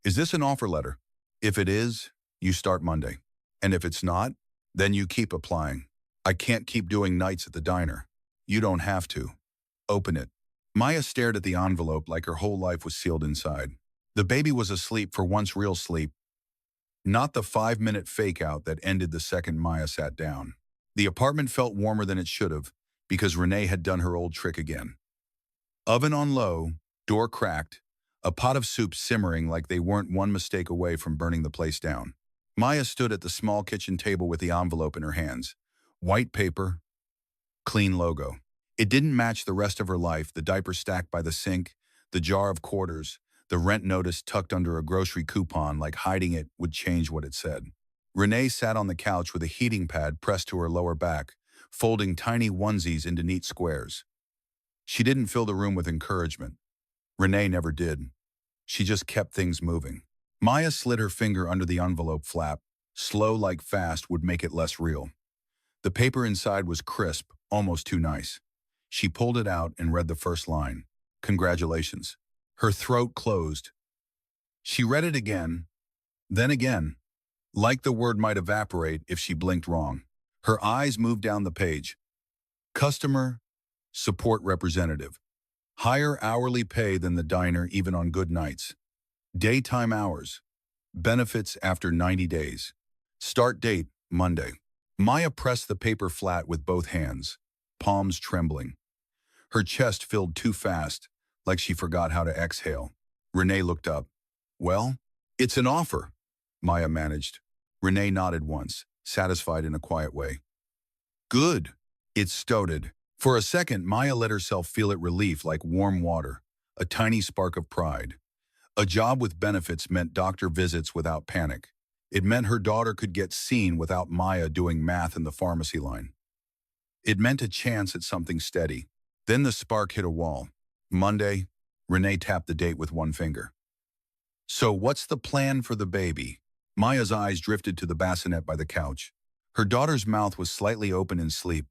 Is this an offer letter? If it is, you start Monday. And if it's not, then you keep applying. I can't keep doing nights at the diner. You don't have to. Open it. Maya stared at the envelope like her whole life was sealed inside. The baby was asleep for once real sleep, not the 5-minute fake out that ended the second Maya sat down. The apartment felt warmer than it should have because Renee had done her old trick again. Oven on low, door cracked, a pot of soup simmering like they weren't one mistake away from burning the place down. Maya stood at the small kitchen table with the envelope in her hands. White paper, clean logo. It didn't match the rest of her life, the diaper stacked by the sink, the jar of quarters, the rent notice tucked under a grocery coupon like hiding it would change what it said. Renee sat on the couch with a heating pad pressed to her lower back, folding tiny onesies into neat squares. She didn't fill the room with encouragement. Renee never did. She just kept things moving. Maya slid her finger under the envelope flap. Slow like fast would make it less real. The paper inside was crisp, almost too nice. She pulled it out and read the first line. Congratulations. Her throat closed. She read it again, then again, like the word might evaporate if she blinked wrong. Her eyes moved down the page. Customer support representative. Higher hourly pay than the diner even on good nights. Daytime hours. Benefits after 90 days. Start date, Monday. Maya pressed the paper flat with both hands, palms trembling. Her chest filled too fast, like she forgot how to exhale. Renee looked up. Well, it's an offer, Maya managed. Renee nodded once, satisfied in a quiet way. Good, it stuttered. For a second, Maya let herself feel it relief like warm water, a tiny spark of pride. A job with benefits meant doctor visits without panic. It meant her daughter could get seen without Maya doing math in the pharmacy line. It meant a chance at something steady. Then the spark hit a wall. Monday, Renee tapped the date with one finger. So what's the plan for the baby? Maya's eyes drifted to the bassinet by the couch. Her daughter's mouth was slightly open in sleep.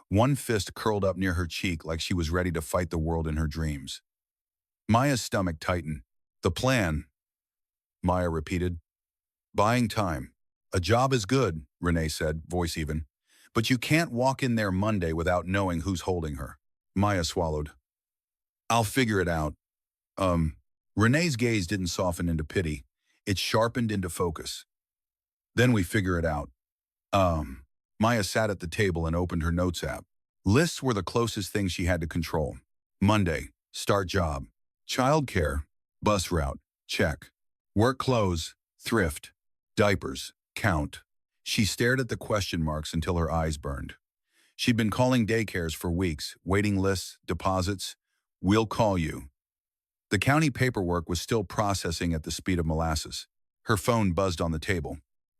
One fist curled up near her cheek like she was ready to fight the world in her dreams. Maya's stomach tightened. The plan, Maya repeated. Buying time. A job is good, Renee said, voice even. But you can't walk in there Monday without knowing who's holding her. Maya swallowed. I'll figure it out. Renee's gaze didn't soften into pity. It sharpened into focus. Then we figure it out. Maya sat at the table and opened her notes app. Lists were the closest thing she had to control. Monday, start job. Childcare, bus route, check. Work clothes, thrift. Diapers, count. She stared at the question marks until her eyes burned. She'd been calling daycares for weeks, waiting lists, deposits. We'll call you. The county paperwork was still processing at the speed of molasses. Her phone buzzed on the table.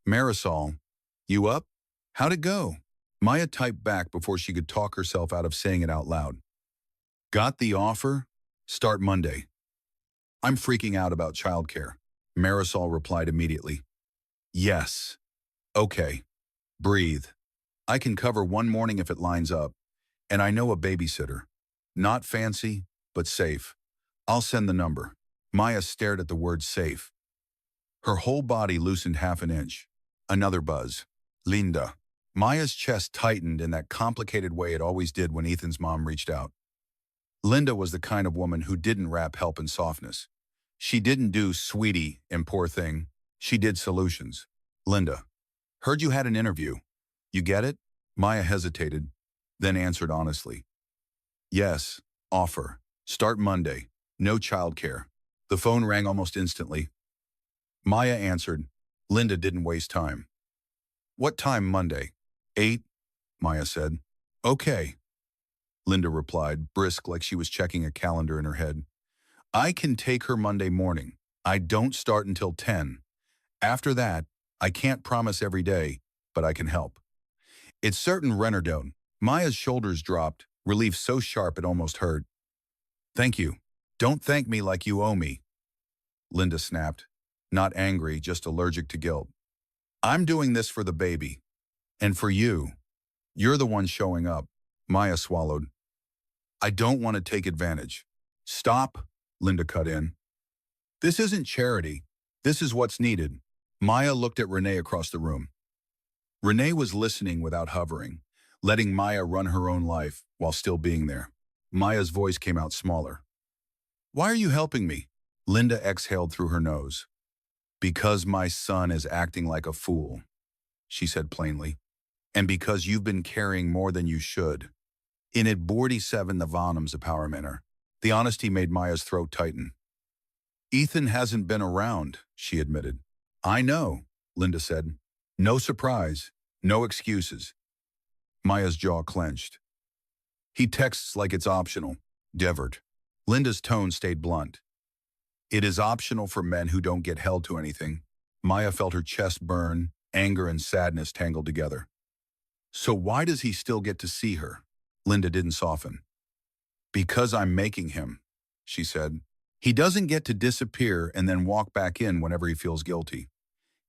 Marisol, you up? How'd it go? Maya typed back before she could talk herself out of saying it out loud. Got the offer? Start Monday. I'm freaking out about childcare. Marisol replied immediately. Yes. Okay. Breathe. I can cover one morning if it lines up. And I know a babysitter. Not fancy, but safe. I'll send the number. Maya stared at the word safe. Her whole body loosened half an inch. Another buzz. Linda. Maya's chest tightened in that complicated way it always did when Ethan's mom reached out. Linda was the kind of woman who didn't wrap help in softness. She didn't do sweetie and poor thing. She did solutions. Linda. Heard you had an interview. You get it? Maya hesitated, then answered honestly. Yes, offer. Start Monday. No childcare. The phone rang almost instantly. Maya answered. Linda didn't waste time. What time Monday? 8, Maya said. Okay. Linda replied, brisk like she was checking a calendar in her head. I can take her Monday morning. I don't start until 10. After that, I can't promise every day, but I can help. It's certain Renner don't. Maya's shoulders dropped, relief so sharp it almost hurt. Thank you. Don't thank me like you owe me. Linda snapped, not angry, just allergic to guilt. I'm doing this for the baby. And for you. You're the one showing up. Maya swallowed. I don't want to take advantage. Stop, Linda cut in. This isn't charity. This is what's needed. Maya looked at Renee across the room. Renee was listening without hovering, letting Maya run her own life while still being there. Maya's voice came out smaller. Why are you helping me? Linda exhaled through her nose. Because my son is acting like a fool, she said plainly. And because you've been carrying more than you should. In it 47 the Vonum's a power manner. The honesty made Maya's throat tighten. Ethan hasn't been around, she admitted. I know, Linda said. No surprise, no excuses. Maya's jaw clenched. He texts like it's optional, Devert. Linda's tone stayed blunt. It is optional for men who don't get held to anything. Maya felt her chest burn, anger and sadness tangled together. So why does he still get to see her? Linda didn't soften. Because I'm making him, she said. He doesn't get to disappear and then walk back in whenever he feels guilty.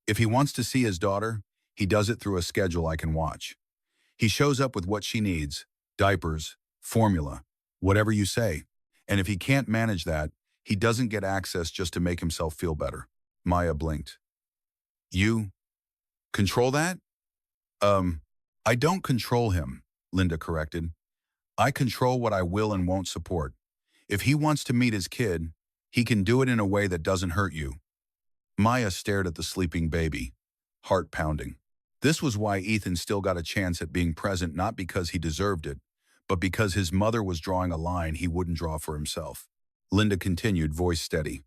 If he wants to see his daughter, he does it through a schedule I can watch. He shows up with what she needs, diapers, formula, whatever you say. And if he can't manage that, he doesn't get access just to make himself feel better. Maya blinked. You control that? I don't control him, Linda corrected. I control what I will and won't support. If he wants to meet his kid, he can do it in a way that doesn't hurt you. Maya stared at the sleeping baby, heart pounding. This was why Ethan still got a chance at being present, not because he deserved it, but because his mother was drawing a line he wouldn't draw for himself. Linda continued, voice steady.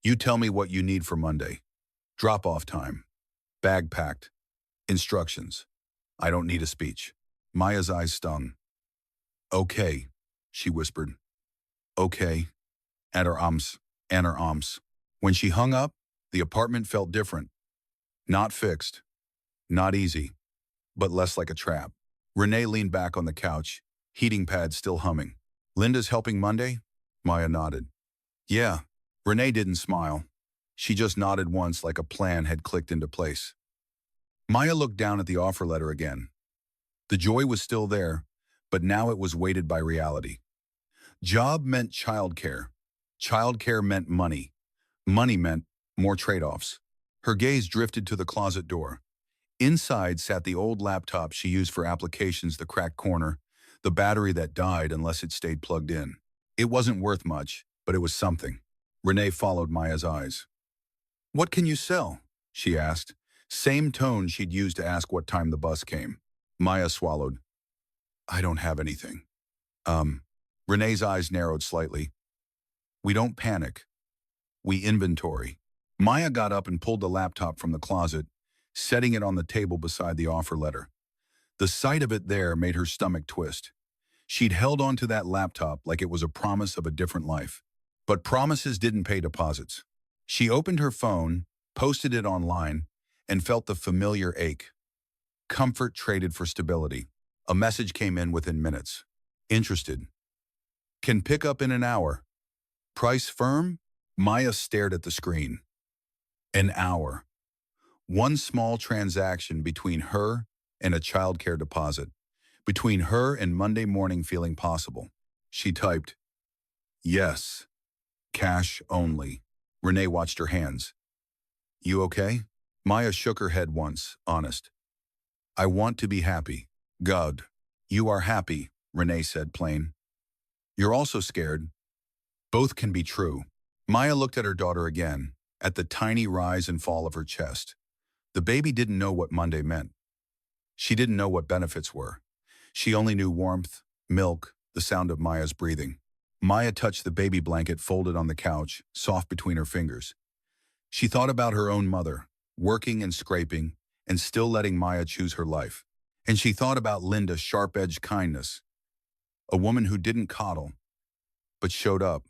You tell me what you need for Monday. Drop-off time. Bag packed. Instructions. I don't need a speech. Maya's eyes stung. Okay, she whispered. Okay. And her arms. When she hung up, the apartment felt different. Not fixed. Not easy. But less like a trap. Renee leaned back on the couch, heating pad still humming. Linda's helping Monday? Maya nodded. Yeah. Renee didn't smile. She just nodded once like a plan had clicked into place. Maya looked down at the offer letter again. The joy was still there, but now it was weighted by reality. Job meant childcare. Childcare meant money. Money meant more trade-offs. Her gaze drifted to the closet door. Inside sat the old laptop she used for applications, the cracked corner, the battery that died unless it stayed plugged in. It wasn't worth much, but it was something. Renee followed Maya's eyes. What can you sell? She asked, same tone she'd used to ask what time the bus came. Maya swallowed. I don't have anything. Renee's eyes narrowed slightly. We don't panic. We inventory. Maya got up and pulled the laptop from the closet, setting it on the table beside the offer letter. The sight of it there made her stomach twist. She'd held onto that laptop like it was a promise of a different life. But promises didn't pay deposits. She opened her phone, posted it online, and felt the familiar ache. Comfort traded for stability. A message came in within minutes. Interested. Can pick up in an hour. Price firm? Maya stared at the screen. An hour. One small transaction between her and a childcare deposit. Between her and Monday morning feeling possible. She typed, yes. Cash only. Renee watched her hands. You okay? Maya shook her head once, honest. I want to be happy. God. You are happy, Renee said plain. You're also scared. Both can be true. Maya looked at her daughter again, at the tiny rise and fall of her chest. The baby didn't know what Monday meant. She didn't know what benefits were. She only knew warmth, milk, the sound of Maya's breathing. Maya touched the baby blanket folded on the couch, soft between her fingers. She thought about her own mother, working and scraping, and still letting Maya choose her life. And she thought about Linda's sharp-edged kindness, a woman who didn't coddle, but showed up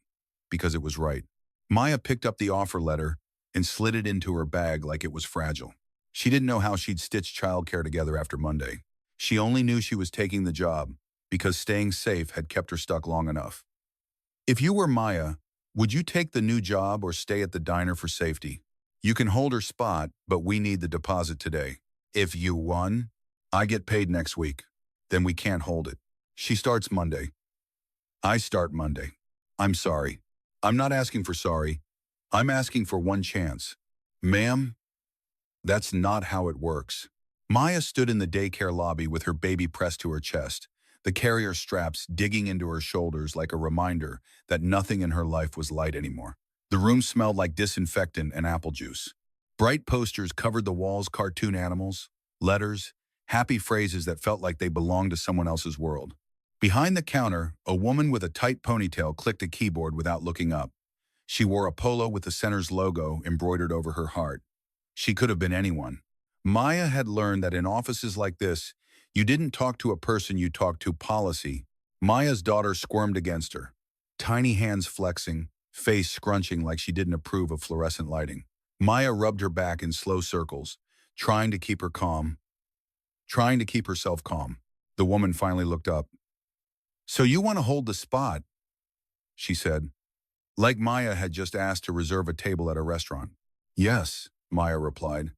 because it was right. Maya picked up the offer letter and slid it into her bag like it was fragile. She didn't know how she'd stitch childcare together after Monday. She only knew she was taking the job because staying safe had kept her stuck long enough. If you were Maya, would you take the new job or stay at the diner for safety? You can hold her spot, but we need the deposit today. If you won, I get paid next week. Then we can't hold it. She starts Monday. I start Monday. I'm sorry. I'm not asking for sorry. I'm asking for one chance. Ma'am, that's not how it works. Maya stood in the daycare lobby with her baby pressed to her chest, the carrier straps digging into her shoulders like a reminder that nothing in her life was light anymore. The room smelled like disinfectant and apple juice. Bright posters covered the walls, cartoon animals, letters, happy phrases that felt like they belonged to someone else's world. Behind the counter, a woman with a tight ponytail clicked a keyboard without looking up. She wore a polo with the center's logo embroidered over her heart. She could have been anyone. Maya had learned that in offices like this, you didn't talk to a person, you talked to policy. Maya's daughter squirmed against her, tiny hands flexing, face scrunching like she didn't approve of fluorescent lighting. Maya rubbed her back in slow circles, trying to keep herself calm. The woman finally looked up. "So you want to hold the spot?" she said, like Maya had just asked to reserve a table at a restaurant. "Yes," Maya replied.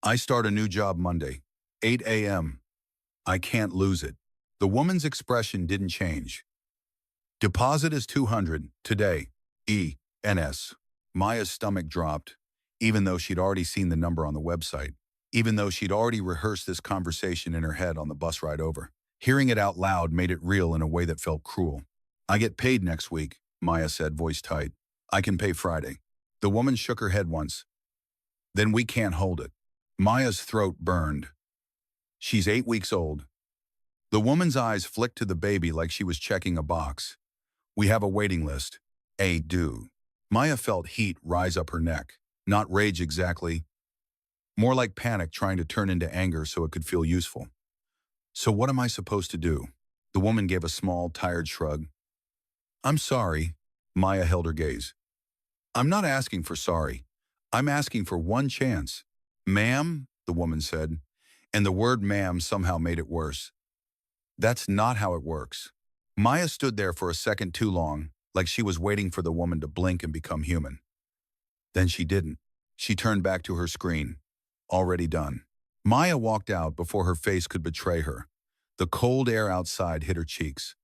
"I start a new job Monday, 8 a.m. I can't lose it." The woman's expression didn't change. "Deposit is 200 today, E.N.S." Maya's stomach dropped, even though she'd already seen the number on the website, even though she'd already rehearsed this conversation in her head on the bus ride over. Hearing it out loud made it real in a way that felt cruel. "I get paid next week," Maya said, voice tight. "I can pay Friday." The woman shook her head once. "Then we can't hold it." Maya's throat burned. "She's 8 weeks old." The woman's eyes flicked to the baby like she was checking a box. "We have a waiting list. Do." Maya felt heat rise up her neck. Not rage exactly. More like panic trying to turn into anger so it could feel useful. "So what am I supposed to do?" The woman gave a small, tired shrug. "I'm sorry." Maya held her gaze. "I'm not asking for sorry. I'm asking for one chance." "Ma'am," the woman said, and the word ma'am somehow made it worse. "That's not how it works." Maya stood there for a second too long, like she was waiting for the woman to blink and become human. Then she didn't. She turned back to her screen. Already done. Maya walked out before her face could betray her. The cold air outside hit her cheeks.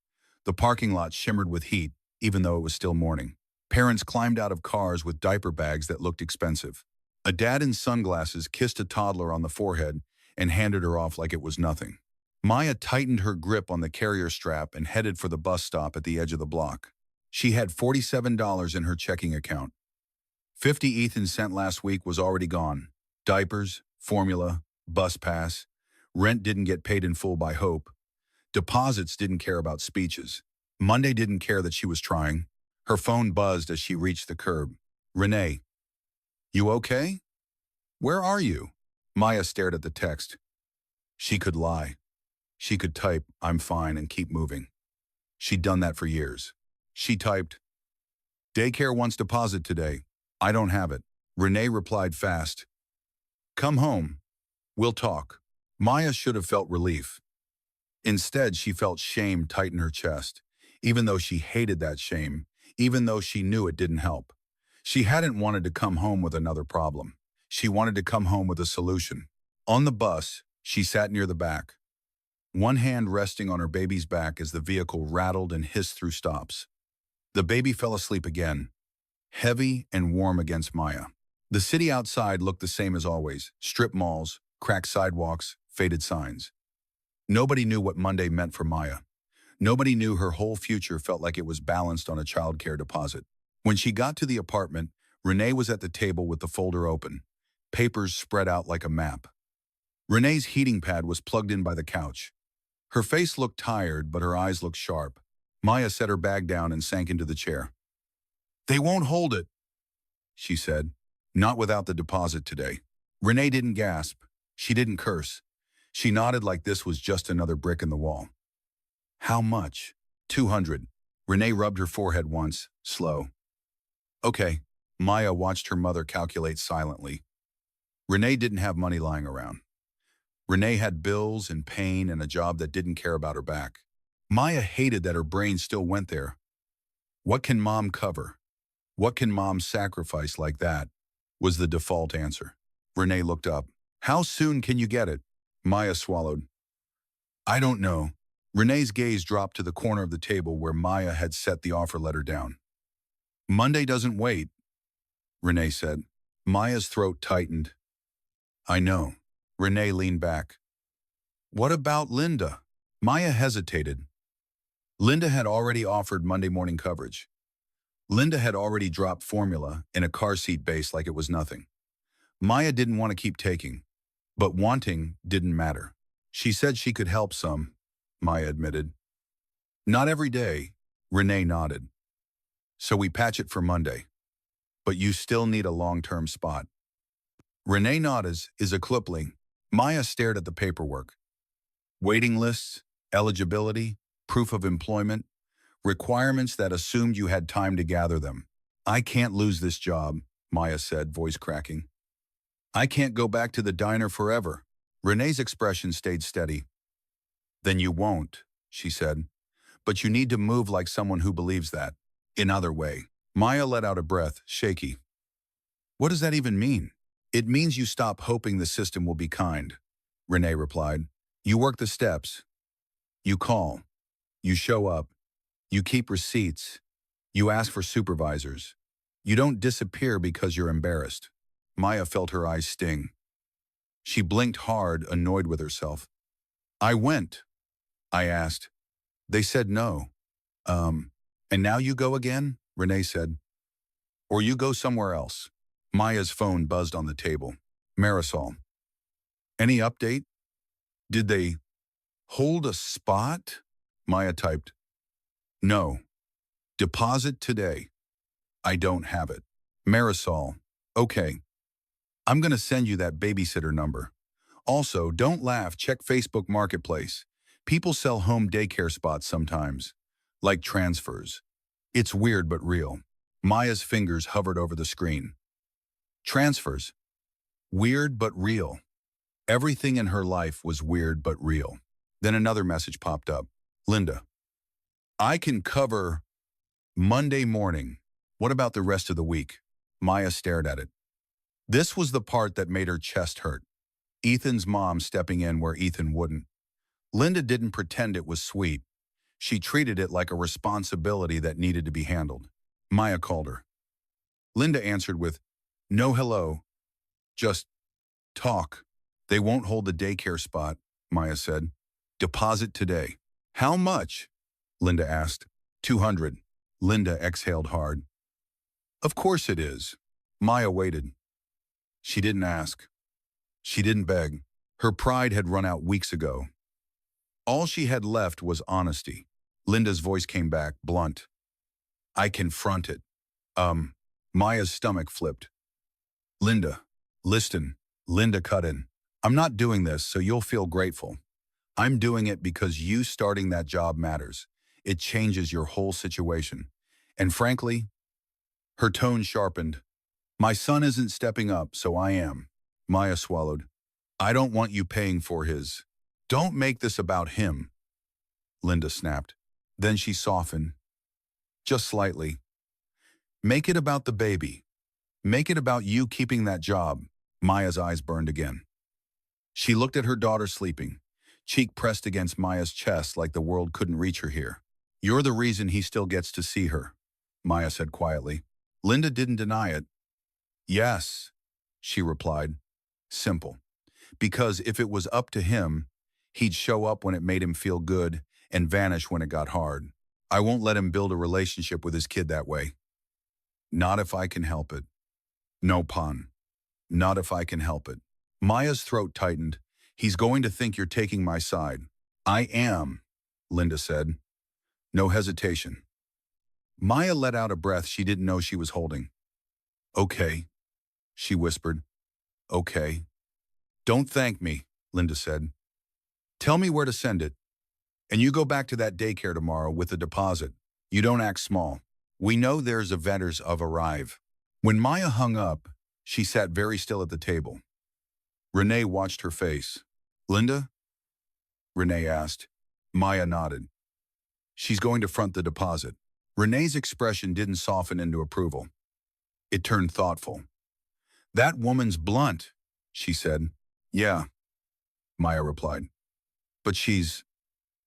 The parking lot shimmered with heat, even though it was still morning. Parents climbed out of cars with diaper bags that looked expensive. A dad in sunglasses kissed a toddler on the forehead and handed her off like it was nothing. Maya tightened her grip on the carrier strap and headed for the bus stop at the edge of the block. She had $47 in her checking account. 50 Ethan sent last week was already gone. Diapers, formula, bus pass. Rent didn't get paid in full by Hope. Deposits didn't care about speeches. Monday didn't care that she was trying. Her phone buzzed as she reached the curb. "Renee, you okay? Where are you?" Maya stared at the text. She could lie. She could type, "I'm fine," and keep moving. She'd done that for years. She typed, "Daycare wants deposit today. I don't have it." Renee replied fast, "Come home. We'll talk." Maya should have felt relief. Instead, she felt shame tighten her chest, even though she hated that shame, even though she knew it didn't help. She hadn't wanted to come home with another problem. She wanted to come home with a solution. On the bus, she sat near the back, one hand resting on her baby's back as the vehicle rattled and hissed through stops. The baby fell asleep again, heavy and warm against Maya. The city outside looked the same as always: strip malls, cracked sidewalks, faded signs. Nobody knew what Monday meant for Maya. Nobody knew her whole future felt like it was balanced on a childcare deposit. When she got to the apartment, Renee was at the table with the folder open, papers spread out like a map. Renee's heating pad was plugged in by the couch. Her face looked tired, but her eyes looked sharp. Maya set her bag down and sank into the chair. "They won't hold it," she said. "Not without the deposit today." Renee didn't gasp. She didn't curse. She nodded like this was just another brick in the wall. "How much?" 200. Renee rubbed her forehead once, slow. "Okay." Maya watched her mother calculate silently. Renee didn't have money lying around. Renee had bills and pain and a job that didn't care about her back. Maya hated that her brain still went there. What can mom cover? What can mom sacrifice like that? Was the default answer. Renee looked up. "How soon can you get it?" Maya swallowed. "I don't know." Renee's gaze dropped to the corner of the table where Maya had set the offer letter down. "Monday doesn't wait," Renee said. Maya's throat tightened. I know. Renee leaned back. What about Linda? Maya hesitated. Linda had already offered Monday morning coverage. Linda had already dropped formula in a car seat base like it was nothing. Maya didn't want to keep taking, but wanting didn't matter. She said she could help some, Maya admitted. Not every day, Renee nodded. So we patch it for Monday. But you still need a long-term spot. Renee nodded is a clipping. Maya stared at the paperwork. Waiting lists, eligibility, proof of employment, requirements that assumed you had time to gather them. I can't lose this job, Maya said, voice cracking. I can't go back to the diner forever. Renee's expression stayed steady. Then you won't, she said. But you need to move like someone who believes that. In other way. Maya let out a breath, shaky. What does that even mean? It means you stop hoping the system will be kind, Renee replied. You work the steps. You call. You show up. You keep receipts. You ask for supervisors. You don't disappear because you're embarrassed. Maya felt her eyes sting. She blinked hard, annoyed with herself. I went. I asked. They said no. And now you go again? Renee said. Or you go somewhere else. Maya's phone buzzed on the table. Marisol. Any update? Did they hold a spot? Maya typed. No. Deposit today. I don't have it. Marisol. Okay. I'm going to send you that babysitter number. Also, don't laugh, check Facebook Marketplace. People sell home daycare spots sometimes, like transfers. It's weird but real. Maya's fingers hovered over the screen. Transfers. Weird but real. Everything in her life was weird but real. Then another message popped up. Linda. I can cover Monday morning. What about the rest of the week? Maya stared at it. This was the part that made her chest hurt. Ethan's mom stepping in where Ethan wouldn't. Linda didn't pretend it was sweet. She treated it like a responsibility that needed to be handled. Maya called her. Linda answered with, no hello. Just talk. They won't hold the daycare spot, Maya said. Deposit today. How much? Linda asked. 200. Linda exhaled hard. Of course it is. Maya waited. She didn't ask. She didn't beg. Her pride had run out weeks ago. All she had left was honesty. Linda's voice came back, blunt. I confront it. Maya's stomach flipped. Linda, listen. Linda cut in. I'm not doing this so you'll feel grateful. I'm doing it because you starting that job matters. It changes your whole situation. And frankly, her tone sharpened. My son isn't stepping up, so I am. Maya swallowed. I don't want you paying for his. Don't make this about him. Linda snapped. Then she softened. Just slightly. Make it about the baby. Make it about you keeping that job. Maya's eyes burned again. She looked at her daughter sleeping, cheek pressed against Maya's chest like the world couldn't reach her here. You're the reason he still gets to see her, Maya said quietly. Linda didn't deny it. Yes, she replied. Simple. Because if it was up to him, he'd show up when it made him feel good and vanish when it got hard. I won't let him build a relationship with his kid that way. Not if I can help it. No pun. Not if I can help it. Maya's throat tightened. He's going to think you're taking my side. I am, Linda said. No hesitation. Maya let out a breath she didn't know she was holding. Okay, she whispered. Okay. Don't thank me, Linda said. Tell me where to send it. And you go back to that daycare tomorrow with the deposit. You don't act small. We know there's a vendors of arrive. When Maya hung up, she sat very still at the table. Renee watched her face. Linda? Renee asked. Maya nodded. She's going to front the deposit. Renee's expression didn't soften into approval. It turned thoughtful. That woman's blunt, she said. Yeah, Maya replied. But she's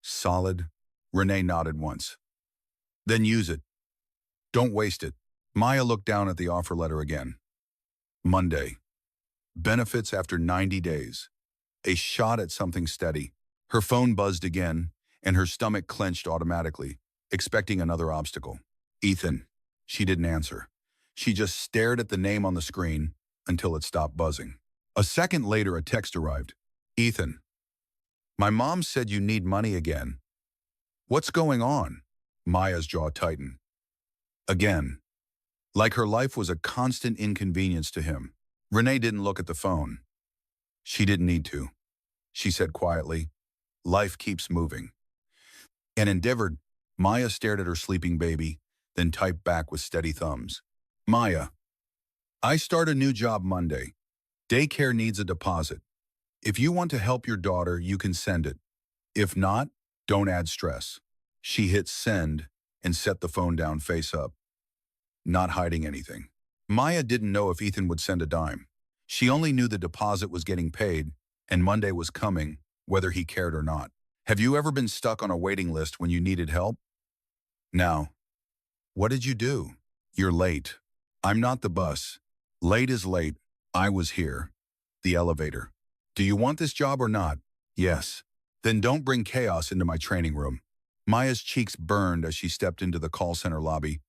solid. Renee nodded once. Then use it. Don't waste it. Maya looked down at the offer letter again. Monday. Benefits after 90 days. A shot at something steady. Her phone buzzed again, and her stomach clenched automatically, expecting another obstacle. Ethan. She didn't answer. She just stared at the name on the screen until it stopped buzzing. A second later, a text arrived. Ethan. My mom said you need money again. What's going on? Maya's jaw tightened. Again. Like her life was a constant inconvenience to him. Renee didn't look at the phone. She didn't need to. She said quietly, life keeps moving. And endeavored, Maya stared at her sleeping baby, then typed back with steady thumbs. Maya, I start a new job Monday. Daycare needs a deposit. If you want to help your daughter, you can send it. If not, don't add stress. She hit send and set the phone down face up, not hiding anything. Maya didn't know if Ethan would send a dime. She only knew the deposit was getting paid and Monday was coming, whether he cared or not. Have you ever been stuck on a waiting list when you needed help? Now, what did you do? You're late. I'm not the bus. Late is late. I was here. The elevator. Do you want this job or not? Yes. Then don't bring chaos into my training room. Maya's cheeks burned as she stepped into the call center lobby,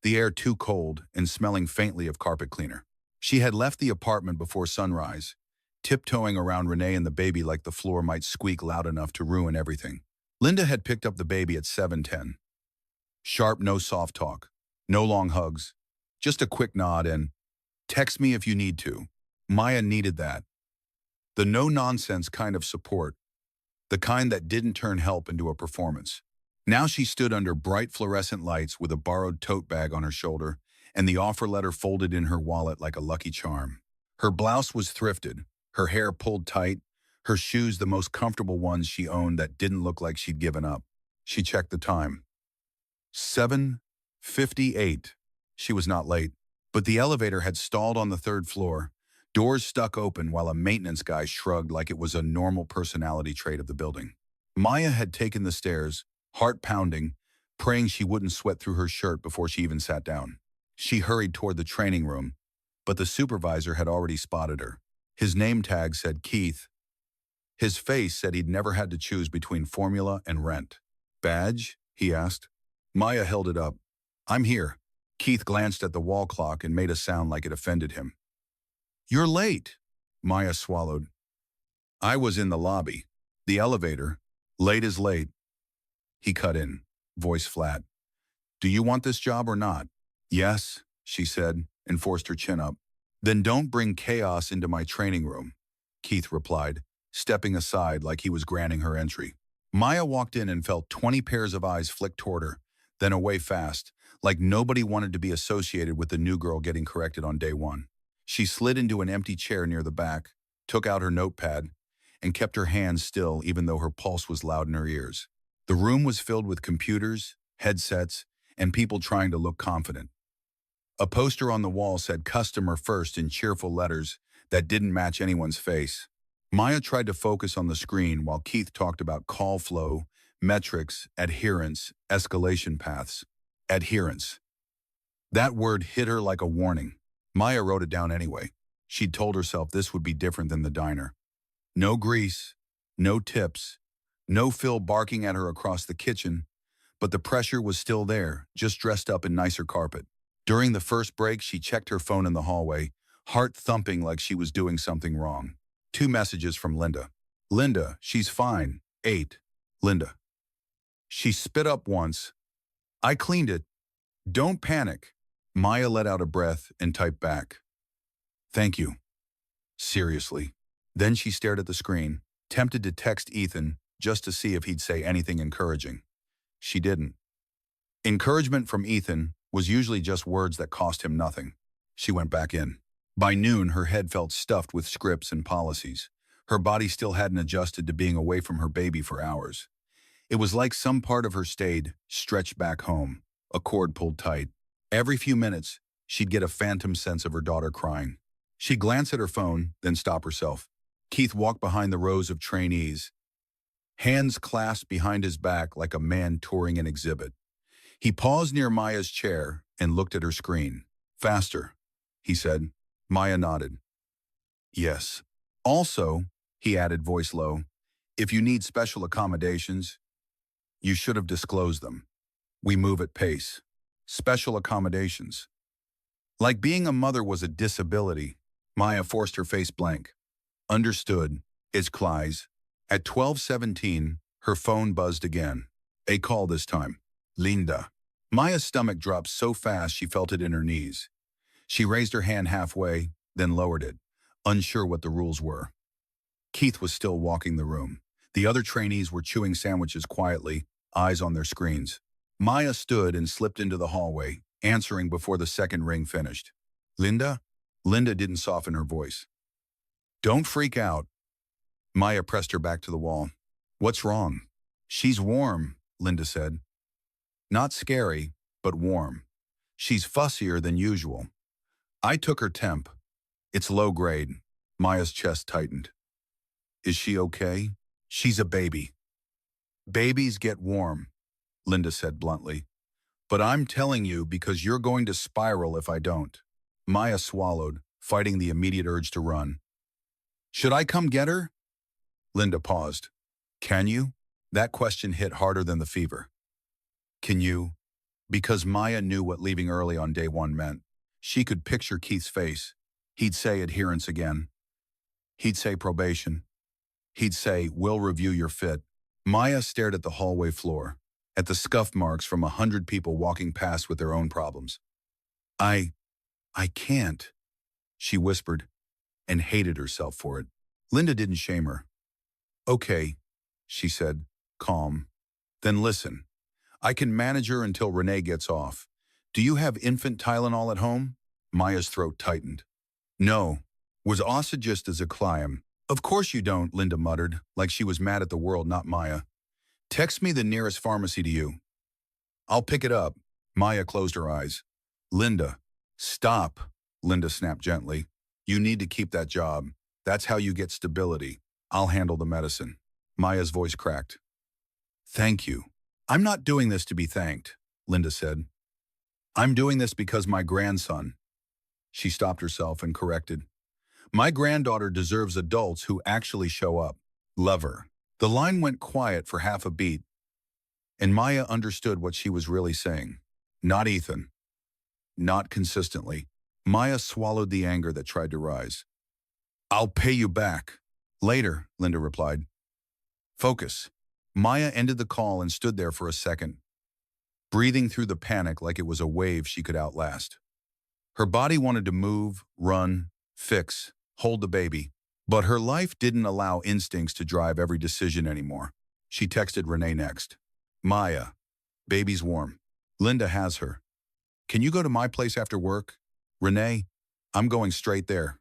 the air too cold and smelling faintly of carpet cleaner. She had left the apartment before sunrise, tiptoeing around Renee and the baby like the floor might squeak loud enough to ruin everything. Linda had picked up the baby at 7:10. Sharp, no soft talk, no long hugs, just a quick nod and, text me if you need to. Maya needed that. The no-nonsense kind of support, the kind that didn't turn help into a performance. Now she stood under bright fluorescent lights with a borrowed tote bag on her shoulder and the offer letter folded in her wallet like a lucky charm. Her blouse was thrifted, her hair pulled tight, her shoes the most comfortable ones she owned that didn't look like she'd given up. She checked the time. 7:58. She was not late, but the elevator had stalled on the third floor, doors stuck open while a maintenance guy shrugged like it was a normal personality trait of the building. Maya had taken the stairs, heart pounding, praying she wouldn't sweat through her shirt before she even sat down. She hurried toward the training room, but the supervisor had already spotted her. His name tag said Keith. His face said he'd never had to choose between formula and rent. Badge? He asked. Maya held it up. I'm here. Keith glanced at the wall clock and made a sound like it offended him. You're late, Maya swallowed. I was in the lobby. The elevator. Late is late. He cut in, voice flat. Do you want this job or not? Yes, she said, and forced her chin up. Then don't bring chaos into my training room, Keith replied, stepping aside like he was granting her entry. Maya walked in and felt 20 pairs of eyes flick toward her, then away fast, like nobody wanted to be associated with the new girl getting corrected on day one. She slid into an empty chair near the back, took out her notepad, and kept her hands still even though her pulse was loud in her ears. The room was filled with computers, headsets, and people trying to look confident. A poster on the wall said customer first in cheerful letters that didn't match anyone's face. Maya tried to focus on the screen while Keith talked about call flow, metrics, adherence, escalation paths. Adherence. That word hit her like a warning. Maya wrote it down anyway. She'd told herself this would be different than the diner. No grease, no tips, no Phil barking at her across the kitchen, but the pressure was still there, just dressed up in nicer carpet. During the first break, she checked her phone in the hallway, heart thumping like she was doing something wrong. 2 messages from Linda. Linda, she's fine. 8. Linda. She spit up once. I cleaned it. Don't panic. Maya let out a breath and typed back. Thank you. Seriously. Then she stared at the screen, tempted to text Ethan just to see if he'd say anything encouraging. She didn't. Encouragement from Ethan was usually just words that cost him nothing. She went back in. By noon, her head felt stuffed with scripts and policies. Her body still hadn't adjusted to being away from her baby for hours. It was like some part of her stayed, stretched back home, a cord pulled tight. Every few minutes, she'd get a phantom sense of her daughter crying. She'd glance at her phone, then stop herself. Keith walked behind the rows of trainees, hands clasped behind his back like a man touring an exhibit. He paused near Maya's chair and looked at her screen. Faster, he said. Maya nodded. Yes. Also, he added, voice low, if you need special accommodations, you should have disclosed them. We move at pace. Special accommodations. Like being a mother was a disability. Maya forced her face blank. Understood. It's Cly's. At 12:17, her phone buzzed again. A call this time. Linda. Maya's stomach dropped so fast she felt it in her knees. She raised her hand halfway, then lowered it, unsure what the rules were. Keith was still walking the room. The other trainees were chewing sandwiches quietly, eyes on their screens. Maya stood and slipped into the hallway, answering before the second ring finished. Linda? Linda didn't soften her voice. Don't freak out. Maya pressed her back to the wall. What's wrong? She's warm, Linda said. Not scary, but warm. She's fussier than usual. I took her temp. It's low grade. Maya's chest tightened. Is she okay? She's a baby. Babies get warm, Linda said bluntly. But I'm telling you because you're going to spiral if I don't. Maya swallowed, fighting the immediate urge to run. Should I come get her? Linda paused. Can you? That question hit harder than the fever. Can you? Because Maya knew what leaving early on day one meant. She could picture Keith's face. He'd say adherence again. He'd say probation. He'd say, we'll review your fit. Maya stared at the hallway floor, at the scuff marks from 100 people walking past with their own problems. I can't, she whispered, and hated herself for it. Linda didn't shame her. Okay, she said, calm. Then listen. I can manage her until Renee gets off. Do you have infant Tylenol at home? Maya's throat tightened. No. Was Asa just as a client? Of course you don't, Linda muttered, like she was mad at the world, not Maya. Text me the nearest pharmacy to you. I'll pick it up. Maya closed her eyes. Linda, stop, Linda snapped gently. You need to keep that job. That's how you get stability. I'll handle the medicine. Maya's voice cracked. Thank you. I'm not doing this to be thanked, Linda said. I'm doing this because my grandson. She stopped herself and corrected. My granddaughter deserves adults who actually show up. Love her. The line went quiet for half a beat, and Maya understood what she was really saying. Not Ethan. Not consistently. Maya swallowed the anger that tried to rise. I'll pay you back. Later, Linda replied. Focus. Maya ended the call and stood there for a second, breathing through the panic like it was a wave she could outlast. Her body wanted to move, run, fix, hold the baby, but her life didn't allow instincts to drive every decision anymore. She texted Renee next. Maya, baby's warm. Linda has her. Can you go to my place after work? Renee, I'm going straight there.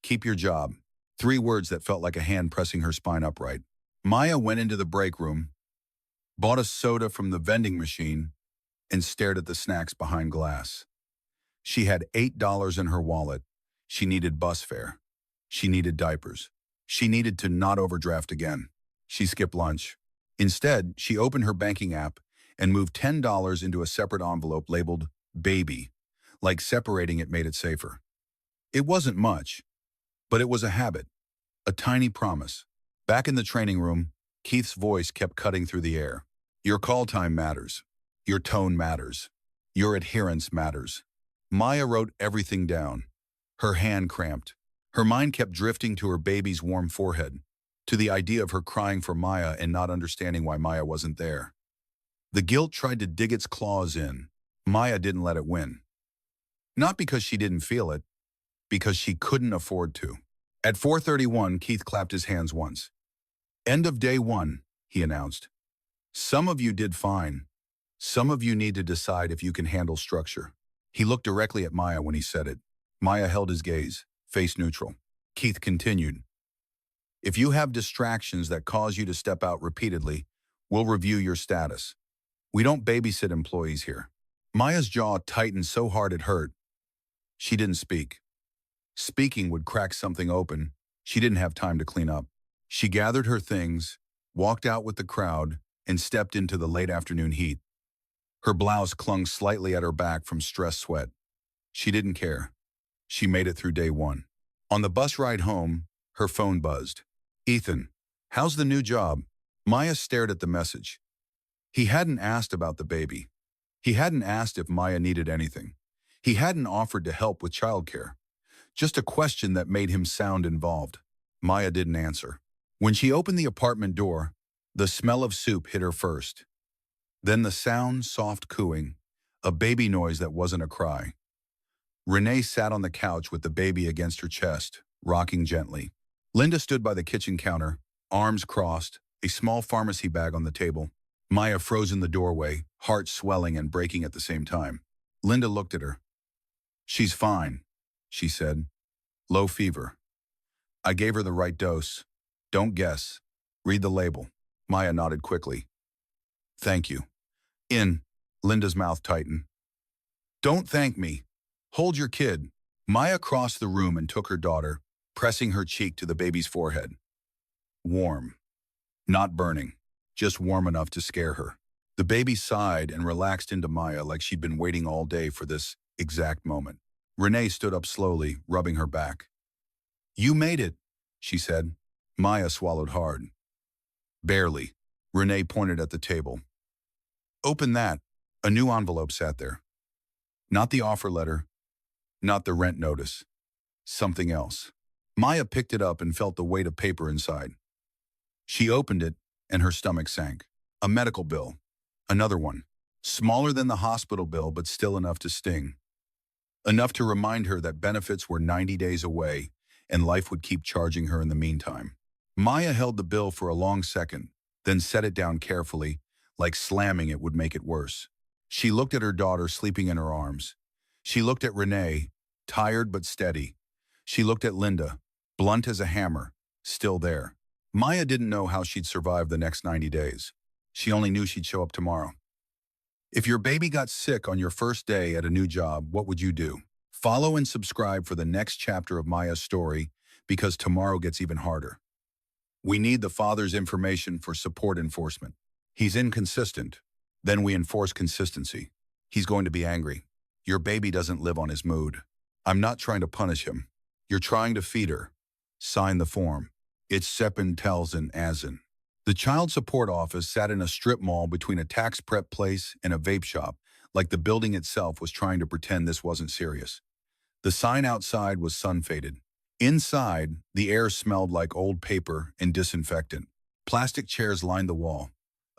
Keep your job. 3 words that felt like a hand pressing her spine upright. Maya went into the break room, bought a soda from the vending machine, and stared at the snacks behind glass. She had $8 in her wallet. She needed bus fare. She needed diapers. She needed to not overdraft again. She skipped lunch. Instead, she opened her banking app and moved $10 into a separate envelope labeled baby, like separating it made it safer. It wasn't much, but it was a habit, a tiny promise. Back in the training room, Keith's voice kept cutting through the air. Your call time matters. Your tone matters. Your adherence matters. Maya wrote everything down. Her hand cramped. Her mind kept drifting to her baby's warm forehead, to the idea of her crying for Maya and not understanding why Maya wasn't there. The guilt tried to dig its claws in. Maya didn't let it win. Not because she didn't feel it, because she couldn't afford to. At 4:31, Keith clapped his hands once. End of day 1, he announced. Some of you did fine. Some of you need to decide if you can handle structure. He looked directly at Maya when he said it. Maya held his gaze, face neutral. Keith continued. If you have distractions that cause you to step out repeatedly, we'll review your status. We don't babysit employees here. Maya's jaw tightened so hard it hurt. She didn't speak. Speaking would crack something open. She didn't have time to clean up. She gathered her things, walked out with the crowd, and stepped into the late afternoon heat. Her blouse clung slightly at her back from stress sweat. She didn't care. She made it through day one. On the bus ride home, her phone buzzed. Ethan, how's the new job? Maya stared at the message. He hadn't asked about the baby. He hadn't asked if Maya needed anything. He hadn't offered to help with childcare. Just a question that made him sound involved. Maya didn't answer. When she opened the apartment door, the smell of soup hit her first. Then the sound, soft cooing, a baby noise that wasn't a cry. Renee sat on the couch with the baby against her chest, rocking gently. Linda stood by the kitchen counter, arms crossed, a small pharmacy bag on the table. Maya froze in the doorway, heart swelling and breaking at the same time. Linda looked at her. She's fine, she said. Low fever. I gave her the right dose. Don't guess. Read the label. Maya nodded quickly. Thank you. Linda's mouth tightened. Don't thank me. Hold your kid. Maya crossed the room and took her daughter, pressing her cheek to the baby's forehead. Warm. Not burning. Just warm enough to scare her. The baby sighed and relaxed into Maya like she'd been waiting all day for this exact moment. Renee stood up slowly, rubbing her back. You made it, she said. Maya swallowed hard. Barely. Renee pointed at the table. Open that. A new envelope sat there. Not the offer letter. Not the rent notice. Something else. Maya picked it up and felt the weight of paper inside. She opened it, and her stomach sank. A medical bill. Another one. Smaller than the hospital bill, but still enough to sting. Enough to remind her that benefits were 90 days away, and life would keep charging her in the meantime. Maya held the bill for a long second, then set it down carefully, like slamming it would make it worse. She looked at her daughter sleeping in her arms. She looked at Renee, tired but steady. She looked at Linda, blunt as a hammer, still there. Maya didn't know how she'd survive the next 90 days. She only knew she'd show up tomorrow. If your baby got sick on your first day at a new job, what would you do? Follow and subscribe for the next chapter of Maya's story, because tomorrow gets even harder. We need the father's information for support enforcement. He's inconsistent. Then we enforce consistency. He's going to be angry. Your baby doesn't live on his mood. I'm not trying to punish him. You're trying to feed her. Sign the form. It's Seppen Telsen Asin. The child support office sat in a strip mall between a tax prep place and a vape shop, like the building itself was trying to pretend this wasn't serious. The sign outside was sun-faded. Inside, the air smelled like old paper and disinfectant. Plastic chairs lined the wall.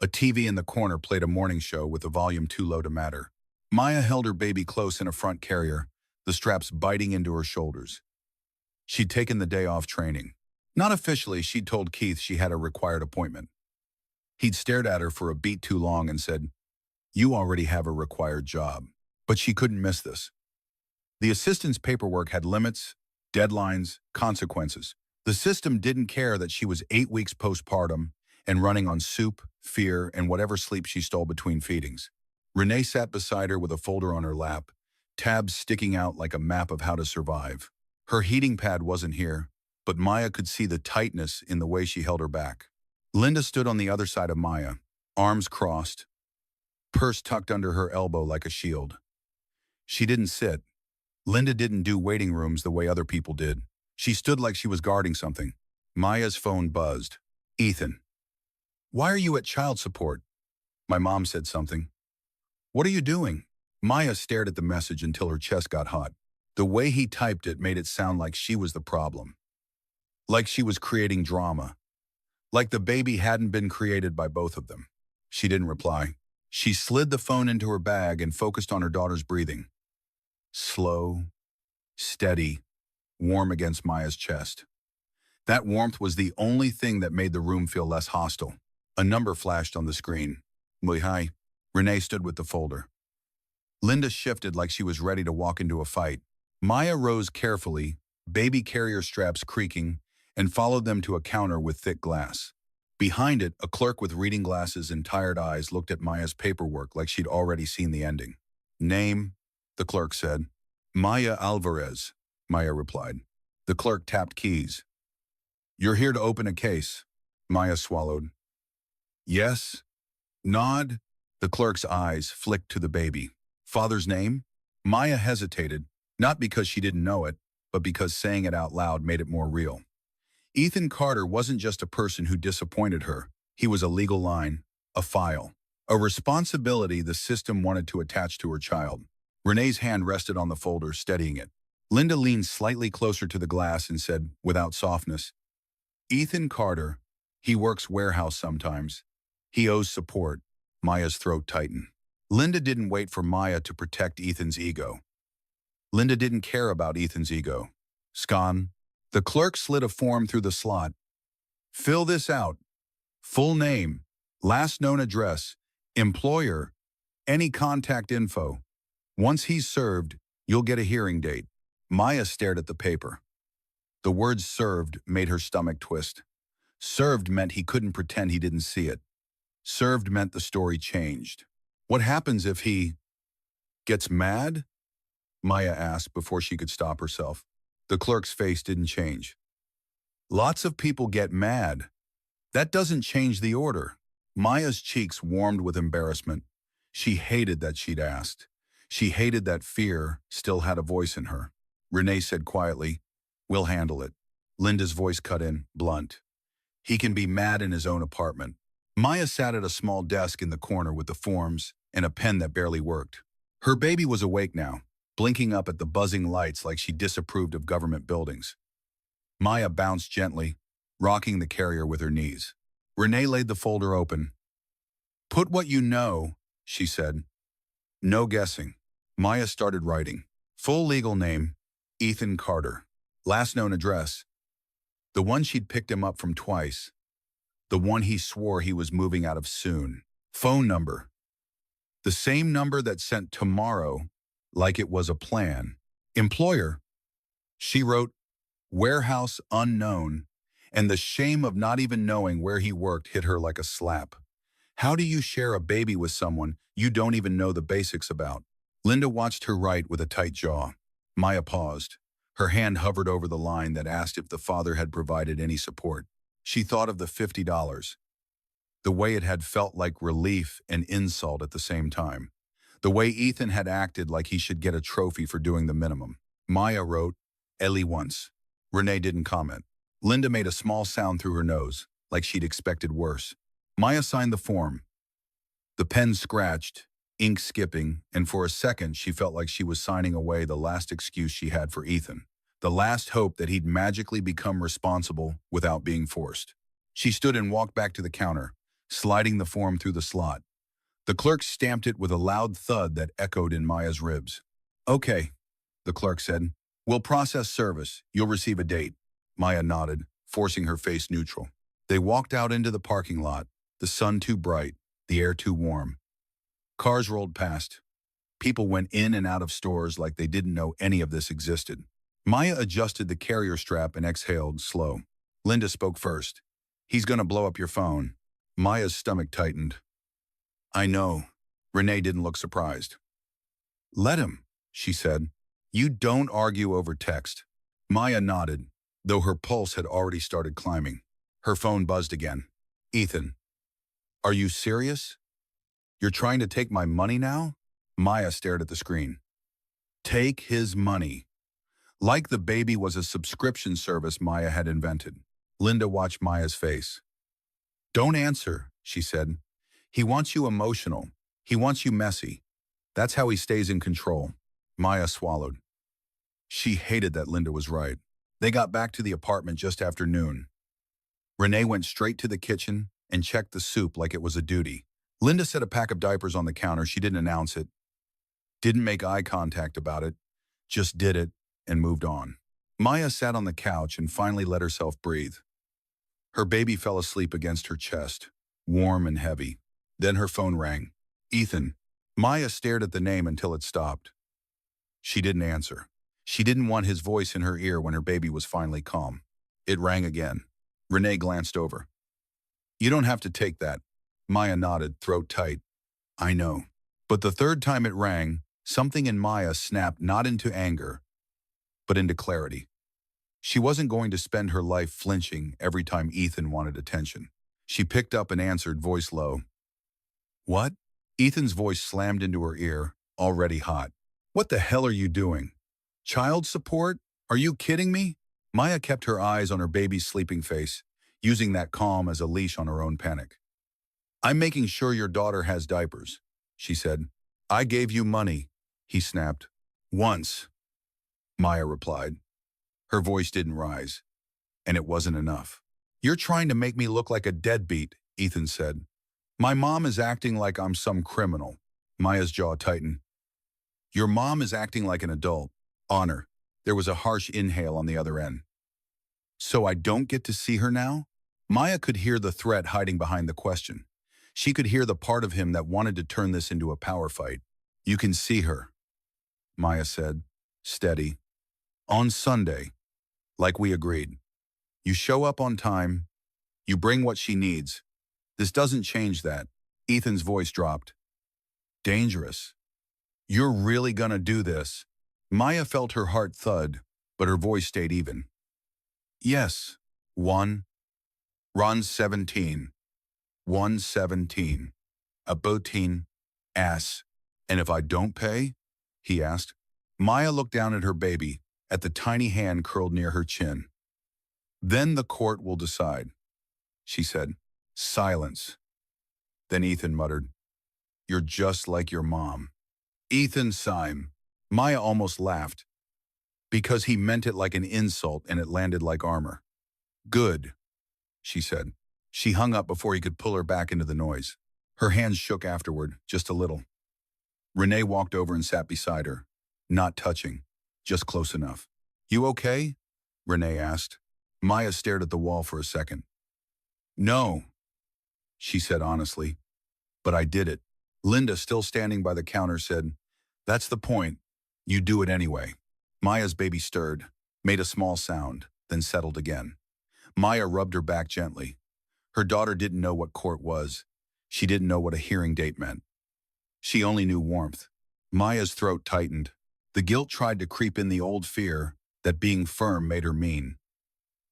A TV in the corner played a morning show with the volume too low to matter. Maya held her baby close in a front carrier, the straps biting into her shoulders. She'd taken the day off training. Not officially, she'd told Keith she had a required appointment. He'd stared at her for a beat too long and said, "You already have a required job." But she couldn't miss this. The assistant's paperwork had limits, deadlines, consequences. The system didn't care that she was 8 weeks postpartum and running on soup, fear, and whatever sleep she stole between feedings. Renee sat beside her with a folder on her lap, tabs sticking out like a map of how to survive. Her heating pad wasn't here, but Maya could see the tightness in the way she held her back. Linda stood on the other side of Maya, arms crossed, purse tucked under her elbow like a shield. She didn't sit. Linda didn't do waiting rooms the way other people did. She stood like she was guarding something. Maya's phone buzzed. Ethan. Why are you at child support? My mom said something. What are you doing? Maya stared at the message until her chest got hot. The way he typed it made it sound like she was the problem. Like she was creating drama. Like the baby hadn't been created by both of them. She didn't reply. She slid the phone into her bag and focused on her daughter's breathing. Slow, steady, warm against Maya's chest. That warmth was the only thing that made the room feel less hostile. A number flashed on the screen. Hi. Renee stood with the folder. Linda shifted like she was ready to walk into a fight. Maya rose carefully, baby carrier straps creaking, and followed them to a counter with thick glass. Behind it, a clerk with reading glasses and tired eyes looked at Maya's paperwork like she'd already seen the ending. Name, the clerk said. Maya Alvarez, Maya replied. The clerk tapped keys. You're here to open a case, Maya swallowed. Yes? Nod? The clerk's eyes flicked to the baby. Father's name? Maya hesitated, Not because she didn't know it, but because saying it out loud made it more real. Ethan Carter wasn't just a person who disappointed her. He was a legal line, a file, a responsibility the system wanted to attach to her child. Renee's hand rested on the folder, steadying it. Linda leaned slightly closer to the glass and said, without softness, Ethan Carter, he works warehouse sometimes. He owes support. Maya's throat tightened. Linda didn't wait for Maya to protect Ethan's ego. Linda didn't care about Ethan's ego. Scan. The clerk slid a form through the slot. Fill this out. Full name, last known address, employer, any contact info. Once he's served, you'll get a hearing date. Maya stared at the paper. The words served made her stomach twist. Served meant he couldn't pretend he didn't see it. Served meant the story changed. What happens if he gets mad? Maya asked before she could stop herself. The clerk's face didn't change. Lots of people get mad. That doesn't change the order. Maya's cheeks warmed with embarrassment. She hated that she'd asked. She hated that fear still had a voice in her. Renee said quietly, we'll handle it. Linda's voice cut in, blunt. He can be mad in his own apartment. Maya sat at a small desk in the corner with the forms and a pen that barely worked. Her baby was awake now, blinking up at the buzzing lights like she disapproved of government buildings. Maya bounced gently, rocking the carrier with her knees. Renee laid the folder open. Put what you know, she said. No guessing. Maya started writing. Full legal name, Ethan Carter. Last known address, the one she'd picked him up from twice. The one he swore he was moving out of soon. Phone number, the same number that sent tomorrow like it was a plan. Employer, she wrote, warehouse unknown, and the shame of not even knowing where he worked hit her like a slap. How do you share a baby with someone you don't even know the basics about? Linda watched her write with a tight jaw. Maya paused. Her hand hovered over the line that asked if the father had provided any support. She thought of the $50. The way it had felt like relief and insult at the same time. The way Ethan had acted like he should get a trophy for doing the minimum. Maya wrote, Ellie once. Renee didn't comment. Linda made a small sound through her nose, like she'd expected worse. Maya signed the form. The pen scratched, ink skipping, and for a second she felt like she was signing away the last excuse she had for Ethan. The last hope that he'd magically become responsible without being forced. She stood and walked back to the counter, sliding the form through the slot. The clerk stamped it with a loud thud that echoed in Maya's ribs. Okay, the clerk said. We'll process service. You'll receive a date. Maya nodded, forcing her face neutral. They walked out into the parking lot, the sun too bright, the air too warm. Cars rolled past. People went in and out of stores like they didn't know any of this existed. Maya adjusted the carrier strap and exhaled, slow. Linda spoke first. He's gonna blow up your phone. Maya's stomach tightened. I know. Renee didn't look surprised. Let him, she said. You don't argue over text. Maya nodded, though her pulse had already started climbing. Her phone buzzed again. Ethan. Are you serious? You're trying to take my money now? Maya stared at the screen. Take his money. Like the baby was a subscription service Maya had invented. Linda watched Maya's face. Don't answer, she said. He wants you emotional. He wants you messy. That's how he stays in control. Maya swallowed. She hated that Linda was right. They got back to the apartment just after noon. Renee went straight to the kitchen and checked the soup like it was a duty. Linda set a pack of diapers on the counter. She didn't announce it. Didn't make eye contact about it. Just did it and moved on. Maya sat on the couch and finally let herself breathe. Her baby fell asleep against her chest, warm and heavy. Then her phone rang. Ethan. Maya stared at the name until it stopped. She didn't answer. She didn't want his voice in her ear when her baby was finally calm. It rang again. Renee glanced over. You don't have to take that. Maya nodded, throat tight. I know. But the third time it rang, something in Maya snapped not into anger, but into clarity. She wasn't going to spend her life flinching every time Ethan wanted attention. She picked up and answered, voice low. What? Ethan's voice slammed into her ear, already hot. What the hell are you doing? Child support? Are you kidding me? Maya kept her eyes on her baby's sleeping face, using that calm as a leash on her own panic. I'm making sure your daughter has diapers, she said. I gave you money, he snapped. Once, Maya replied. Her voice didn't rise, and it wasn't enough. You're trying to make me look like a deadbeat, Ethan said. My mom is acting like I'm some criminal. Maya's jaw tightened. Your mom is acting like an adult. Honor. There was a harsh inhale on the other end. So I don't get to see her now? Maya could hear the threat hiding behind the question. She could hear the part of him that wanted to turn this into a power fight. You can see her, Maya said, steady. On Sunday, like we agreed. You show up on time. You bring what she needs. This doesn't change that. Ethan's voice dropped. Dangerous. You're really gonna do this? Maya felt her heart thud, but her voice stayed even. Yes. 1. Ron 17. 117. A botin. Ass. And if I don't pay? He asked. Maya looked down at her baby, at the tiny hand curled near her chin. Then the court will decide, she said. Silence. Then Ethan muttered, You're just like your mom. Ethan Syme. Maya almost laughed, because he meant it like an insult and it landed like armor. Good, she said. She hung up before he could pull her back into the noise. Her hands shook afterward, just a little. Renee walked over and sat beside her, not touching, just close enough. You okay? Renee asked. Maya stared at the wall for a second. No, she said honestly, but I did it. Linda, still standing by the counter, said, That's the point. You do it anyway. Maya's baby stirred, made a small sound, then settled again. Maya rubbed her back gently. Her daughter didn't know what court was. She didn't know what a hearing date meant. She only knew warmth. Maya's throat tightened. The guilt tried to creep in, the old fear that being firm made her mean,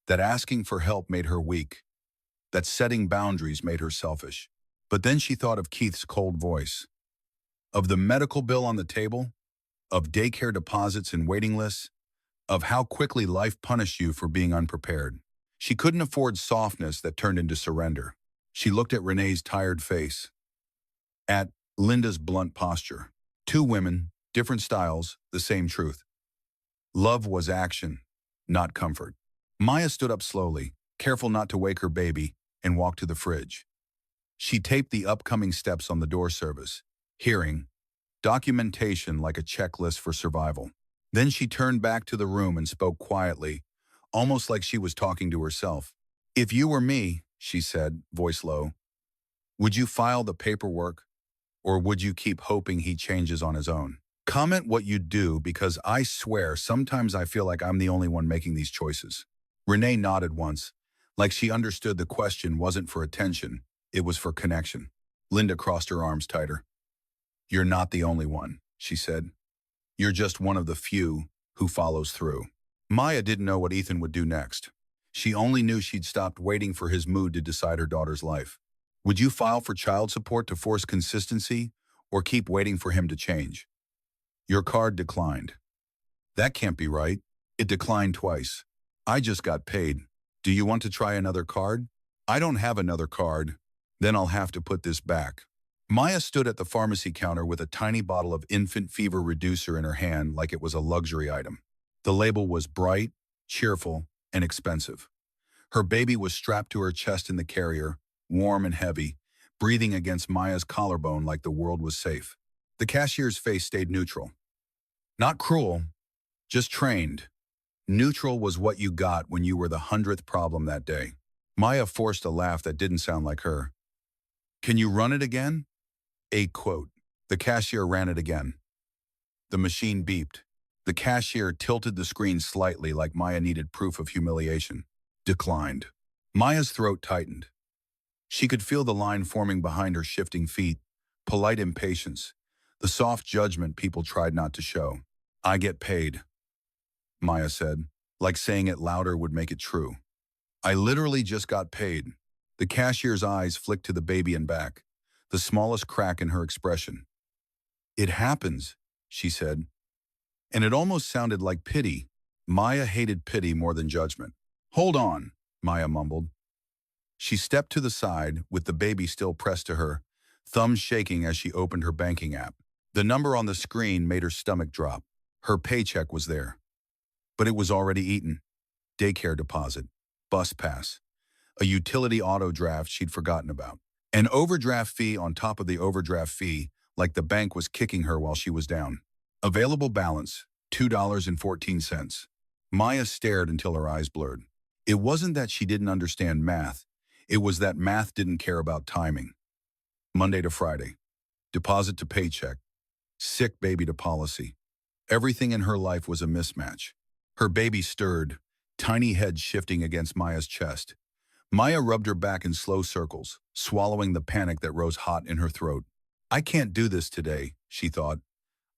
that asking for help made her weak, that setting boundaries made her selfish. But then she thought of Keith's cold voice, of the medical bill on the table, of daycare deposits and waiting lists, of how quickly life punished you for being unprepared. She couldn't afford softness that turned into surrender. She looked at Renee's tired face, at Linda's blunt posture. Two women, different styles, the same truth. Love was action, not comfort. Maya stood up slowly, careful not to wake her baby, and walked to the fridge. She taped the upcoming steps on the door service, hearing, documentation like a checklist for survival. Then she turned back to the room and spoke quietly, almost like she was talking to herself. If you were me, she said, voice low, would you file the paperwork, or would you keep hoping he changes on his own? Comment what you do, because I swear sometimes I feel like I'm the only one making these choices. Renee nodded once, like she understood the question wasn't for attention, it was for connection. Linda crossed her arms tighter. You're not the only one, she said. You're just one of the few who follows through. Maya didn't know what Ethan would do next. She only knew she'd stopped waiting for his mood to decide her daughter's life. Would you file for child support to force consistency, or keep waiting for him to change? Your card declined. That can't be right. It declined twice. I just got paid. Do you want to try another card? I don't have another card. Then I'll have to put this back. Maya stood at the pharmacy counter with a tiny bottle of infant fever reducer in her hand like it was a luxury item. The label was bright, cheerful, and expensive. Her baby was strapped to her chest in the carrier, warm and heavy, breathing against Maya's collarbone like the world was safe. The cashier's face stayed neutral. Not cruel, just trained. Neutral was what you got when you were the 100th problem that day. Maya forced a laugh that didn't sound like her. Can you run it again? A quote. The cashier ran it again. The machine beeped. The cashier tilted the screen slightly like Maya needed proof of humiliation. Declined. Maya's throat tightened. She could feel the line forming behind her shifting feet, polite impatience, the soft judgment people tried not to show. I get paid, Maya said, like saying it louder would make it true. I literally just got paid. The cashier's eyes flicked to the baby and back, the smallest crack in her expression. It happens, she said. And it almost sounded like pity. Maya hated pity more than judgment. "Hold on," Maya mumbled. She stepped to the side, with the baby still pressed to her, thumbs shaking as she opened her banking app. The number on the screen made her stomach drop. Her paycheck was there. But it was already eaten. Daycare deposit, bus pass, a utility auto draft she'd forgotten about. An overdraft fee on top of the overdraft fee, like the bank was kicking her while she was down. Available balance, $2.14. Maya stared until her eyes blurred. It wasn't that she didn't understand math. It was that math didn't care about timing. Monday to Friday. Deposit to paycheck. Sick baby to policy. Everything in her life was a mismatch. Her baby stirred, tiny head shifting against Maya's chest. Maya rubbed her back in slow circles, swallowing the panic that rose hot in her throat. "I can't do this today," she thought.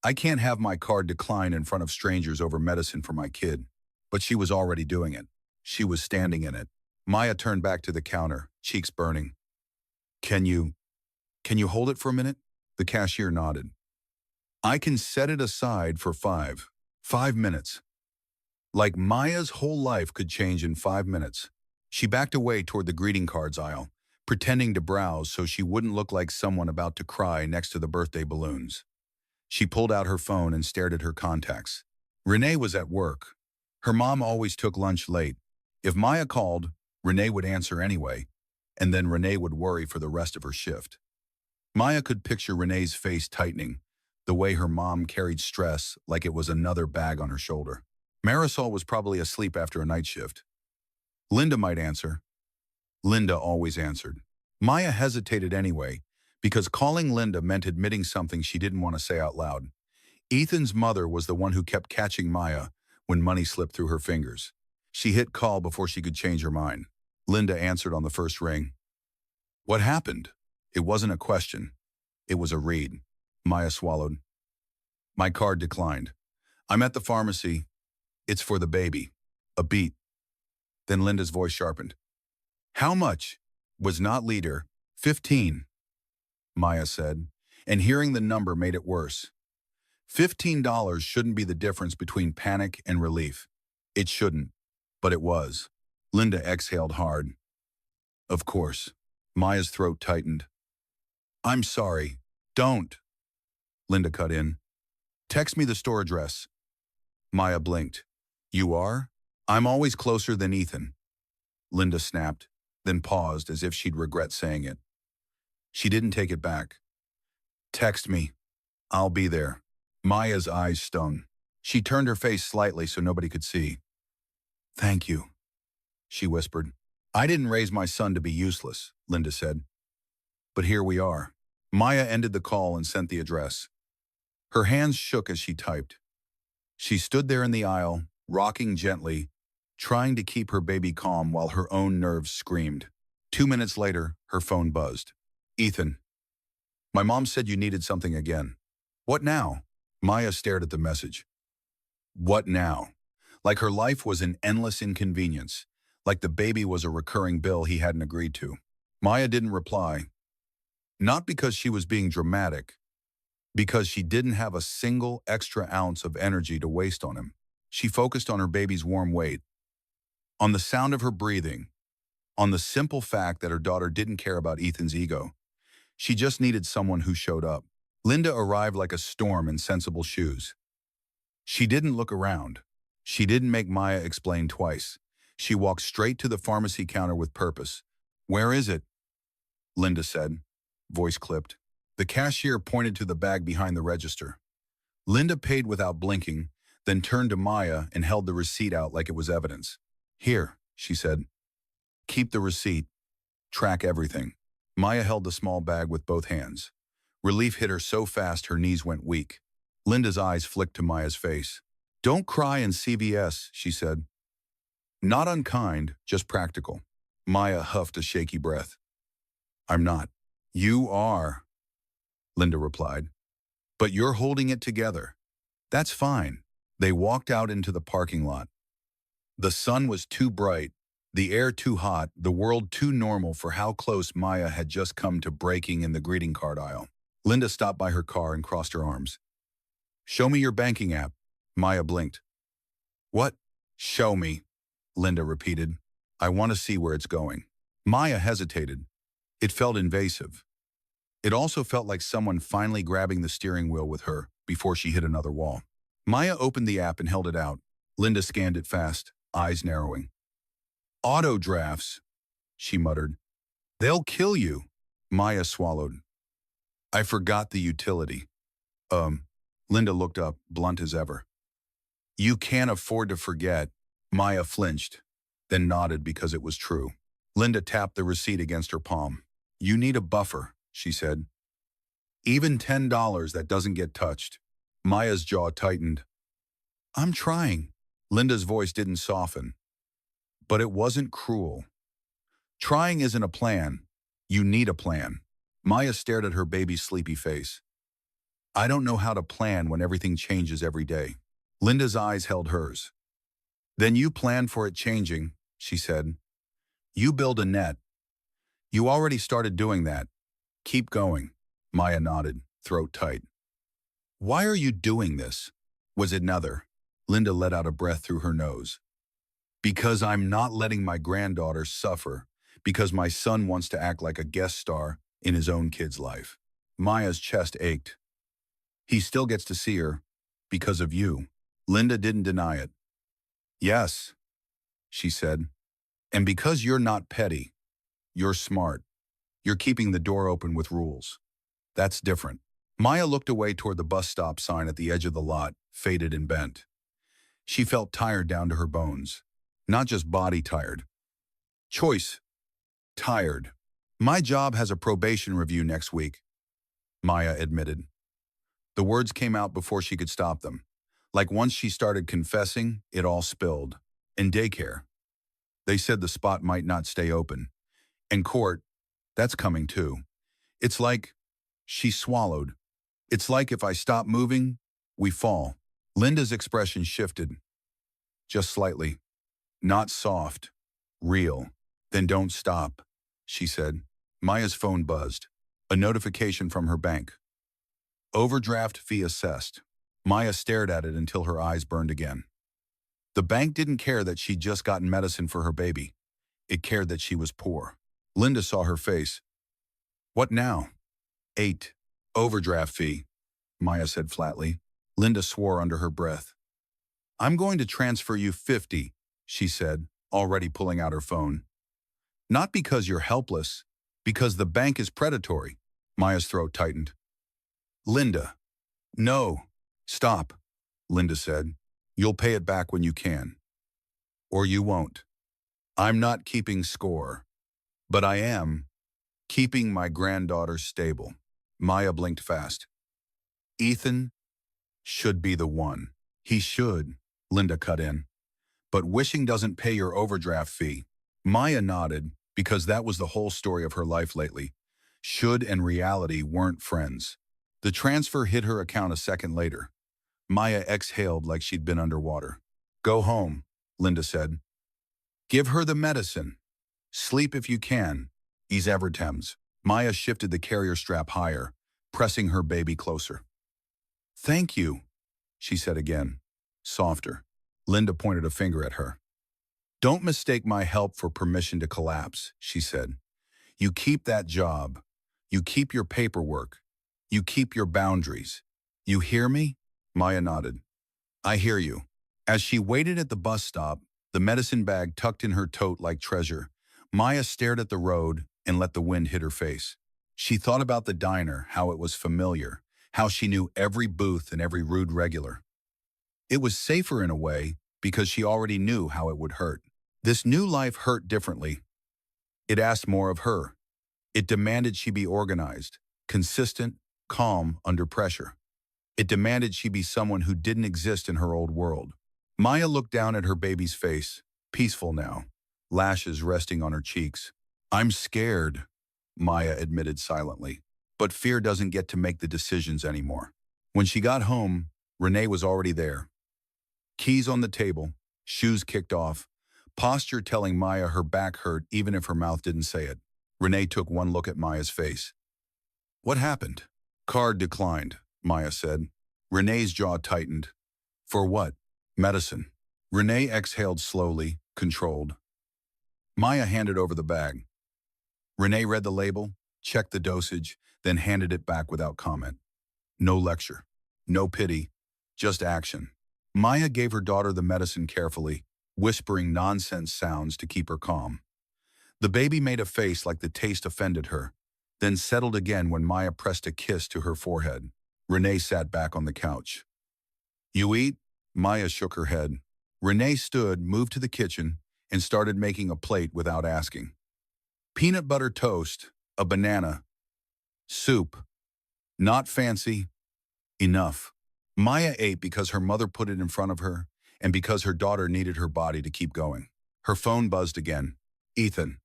"I can't have my card decline in front of strangers over medicine for my kid." But she was already doing it. She was standing in it. Maya turned back to the counter, cheeks burning. Can you hold it for a minute?" The cashier nodded. "I can set it aside for 5 minutes." Like Maya's whole life could change in 5 minutes. She backed away toward the greeting cards aisle, pretending to browse so she wouldn't look like someone about to cry next to the birthday balloons. She pulled out her phone and stared at her contacts. Renee was at work. Her mom always took lunch late. If Maya called, Renee would answer anyway, and then Renee would worry for the rest of her shift. Maya could picture Renee's face tightening, the way her mom carried stress like it was another bag on her shoulder. Marisol was probably asleep after a night shift. Linda might answer. Linda always answered. Maya hesitated anyway, because calling Linda meant admitting something she didn't want to say out loud. Ethan's mother was the one who kept catching Maya when money slipped through her fingers. She hit call before she could change her mind. Linda answered on the first ring. "What happened?" It wasn't a question. It was a read. Maya swallowed. "My card declined. I'm at the pharmacy. It's for the baby." A beat. Then Linda's voice sharpened. "How much?" Was not leader. 15, Maya said, and hearing the number made it worse. $15 shouldn't be the difference between panic and relief. It shouldn't, but it was. Linda exhaled hard. "Of course." Maya's throat tightened. "I'm sorry. Don't." Linda cut in. "Text me the store address." Maya blinked. "You are? I'm always closer than Ethan." Linda snapped, then paused as if she'd regret saying it. She didn't take it back. "Text me. I'll be there." Maya's eyes stung. She turned her face slightly so nobody could see. "Thank you," she whispered. "I didn't raise my son to be useless," Linda said. "But here we are." Maya ended the call and sent the address. Her hands shook as she typed. She stood there in the aisle, rocking gently, trying to keep her baby calm while her own nerves screamed. 2 minutes later, her phone buzzed. "Ethan, my mom said you needed something again." "What now?" Maya stared at the message. What now? Like her life was an endless inconvenience, like the baby was a recurring bill he hadn't agreed to. Maya didn't reply. Not because she was being dramatic, because she didn't have a single extra ounce of energy to waste on him. She focused on her baby's warm weight, on the sound of her breathing, on the simple fact that her daughter didn't care about Ethan's ego. She just needed someone who showed up. Linda arrived like a storm in sensible shoes. She didn't look around. She didn't make Maya explain twice. She walked straight to the pharmacy counter with purpose. "Where is it?" Linda said, voice clipped. The cashier pointed to the bag behind the register. Linda paid without blinking, then turned to Maya and held the receipt out like it was evidence. "Here," she said. "Keep the receipt. Track everything." Maya held the small bag with both hands. Relief hit her so fast her knees went weak. Linda's eyes flicked to Maya's face. "Don't cry in CVS," she said. Not unkind, just practical. Maya huffed a shaky breath. "I'm not." "You are," Linda replied. "But you're holding it together." "That's fine." They walked out into the parking lot. The sun was too bright, the air too hot, the world too normal for how close Maya had just come to breaking in the greeting card aisle. Linda stopped by her car and crossed her arms. "Show me your banking app." Maya blinked. What? Show me, Linda repeated. I want to see where it's going. Maya hesitated. It felt invasive. It also felt like someone finally grabbing the steering wheel with her before she hit another wall. Maya opened the app and held it out. Linda scanned it fast, eyes narrowing. Auto drafts, she muttered. They'll kill you. Maya swallowed. I forgot the utility. Linda looked up, blunt as ever. You can't afford to forget. Maya flinched, then nodded because it was true. Linda tapped the receipt against her palm. You need a buffer, she said. Even $10 that doesn't get touched. Maya's jaw tightened. I'm trying. Linda's voice didn't soften. But it wasn't cruel. Trying isn't a plan. You need a plan. Maya stared at her baby's sleepy face. I don't know how to plan when everything changes every day. Linda's eyes held hers. Then you plan for it changing, she said. You build a net. You already started doing that. Keep going. Maya nodded, throat tight. Why are you doing this? Was it another? Linda let out a breath through her nose. Because I'm not letting my granddaughter suffer, because my son wants to act like a guest star in his own kid's life. Maya's chest ached. He still gets to see her, because of you. Linda didn't deny it. Yes, she said. And because you're not petty, you're smart. You're keeping the door open with rules. That's different. Maya looked away toward the bus stop sign at the edge of the lot, faded and bent. She felt tired down to her bones. Not just body tired. Choice. Tired. My job has a probation review next week, Maya admitted. The words came out before she could stop them. Like once she started confessing, it all spilled. In daycare. They said the spot might not stay open. In court, that's coming too. It's like, she swallowed. It's like if I stop moving, we fall. Linda's expression shifted. Just slightly. Not soft. Real. Then don't stop, she said. Maya's phone buzzed. A notification from her bank. Overdraft fee assessed. Maya stared at it until her eyes burned again. The bank didn't care that she'd just gotten medicine for her baby. It cared that she was poor. Linda saw her face. What now? 8. Overdraft fee, Maya said flatly. Linda swore under her breath. I'm going to transfer you 50, she said, already pulling out her phone. Not because you're helpless, because the bank is predatory. Maya's throat tightened. Linda. No. Stop, Linda said. You'll pay it back when you can. Or you won't. I'm not keeping score. But I am keeping my granddaughter stable. Maya blinked fast. Ethan should be the one. He should, Linda cut in. But wishing doesn't pay your overdraft fee. Maya nodded because that was the whole story of her life lately. Should and reality weren't friends. The transfer hit her account a second later. Maya exhaled like she'd been underwater. Go home, Linda said. Give her the medicine. Sleep if you can. Ease Everthames. Maya shifted the carrier strap higher, pressing her baby closer. Thank you, she said again, softer. Linda pointed a finger at her. Don't mistake my help for permission to collapse, she said. You keep that job. You keep your paperwork. You keep your boundaries. You hear me? Maya nodded. I hear you. As she waited at the bus stop, the medicine bag tucked in her tote like treasure, Maya stared at the road and let the wind hit her face. She thought about the diner, how it was familiar, how she knew every booth and every rude regular. It was safer in a way because she already knew how it would hurt. This new life hurt differently. It asked more of her. It demanded she be organized, consistent, calm under pressure. It demanded she be someone who didn't exist in her old world. Maya looked down at her baby's face, peaceful now, lashes resting on her cheeks. I'm scared, Maya admitted silently. But fear doesn't get to make the decisions anymore. When she got home, Renee was already there. Keys on the table, shoes kicked off, posture telling Maya her back hurt even if her mouth didn't say it. Renee took one look at Maya's face. What happened? Card declined, Maya said. Renee's jaw tightened. For what? Medicine. Renee exhaled slowly, controlled. Maya handed over the bag. Renee read the label, checked the dosage, then handed it back without comment. No lecture. No pity. Just action. Maya gave her daughter the medicine carefully, whispering nonsense sounds to keep her calm. The baby made a face like the taste offended her, then settled again when Maya pressed a kiss to her forehead. Renee sat back on the couch. You eat? Maya shook her head. Renee stood, moved to the kitchen, and started making a plate without asking. Peanut butter toast, a banana, soup. Not fancy. Enough. Maya ate because her mother put it in front of her and because her daughter needed her body to keep going. Her phone buzzed again. Ethan.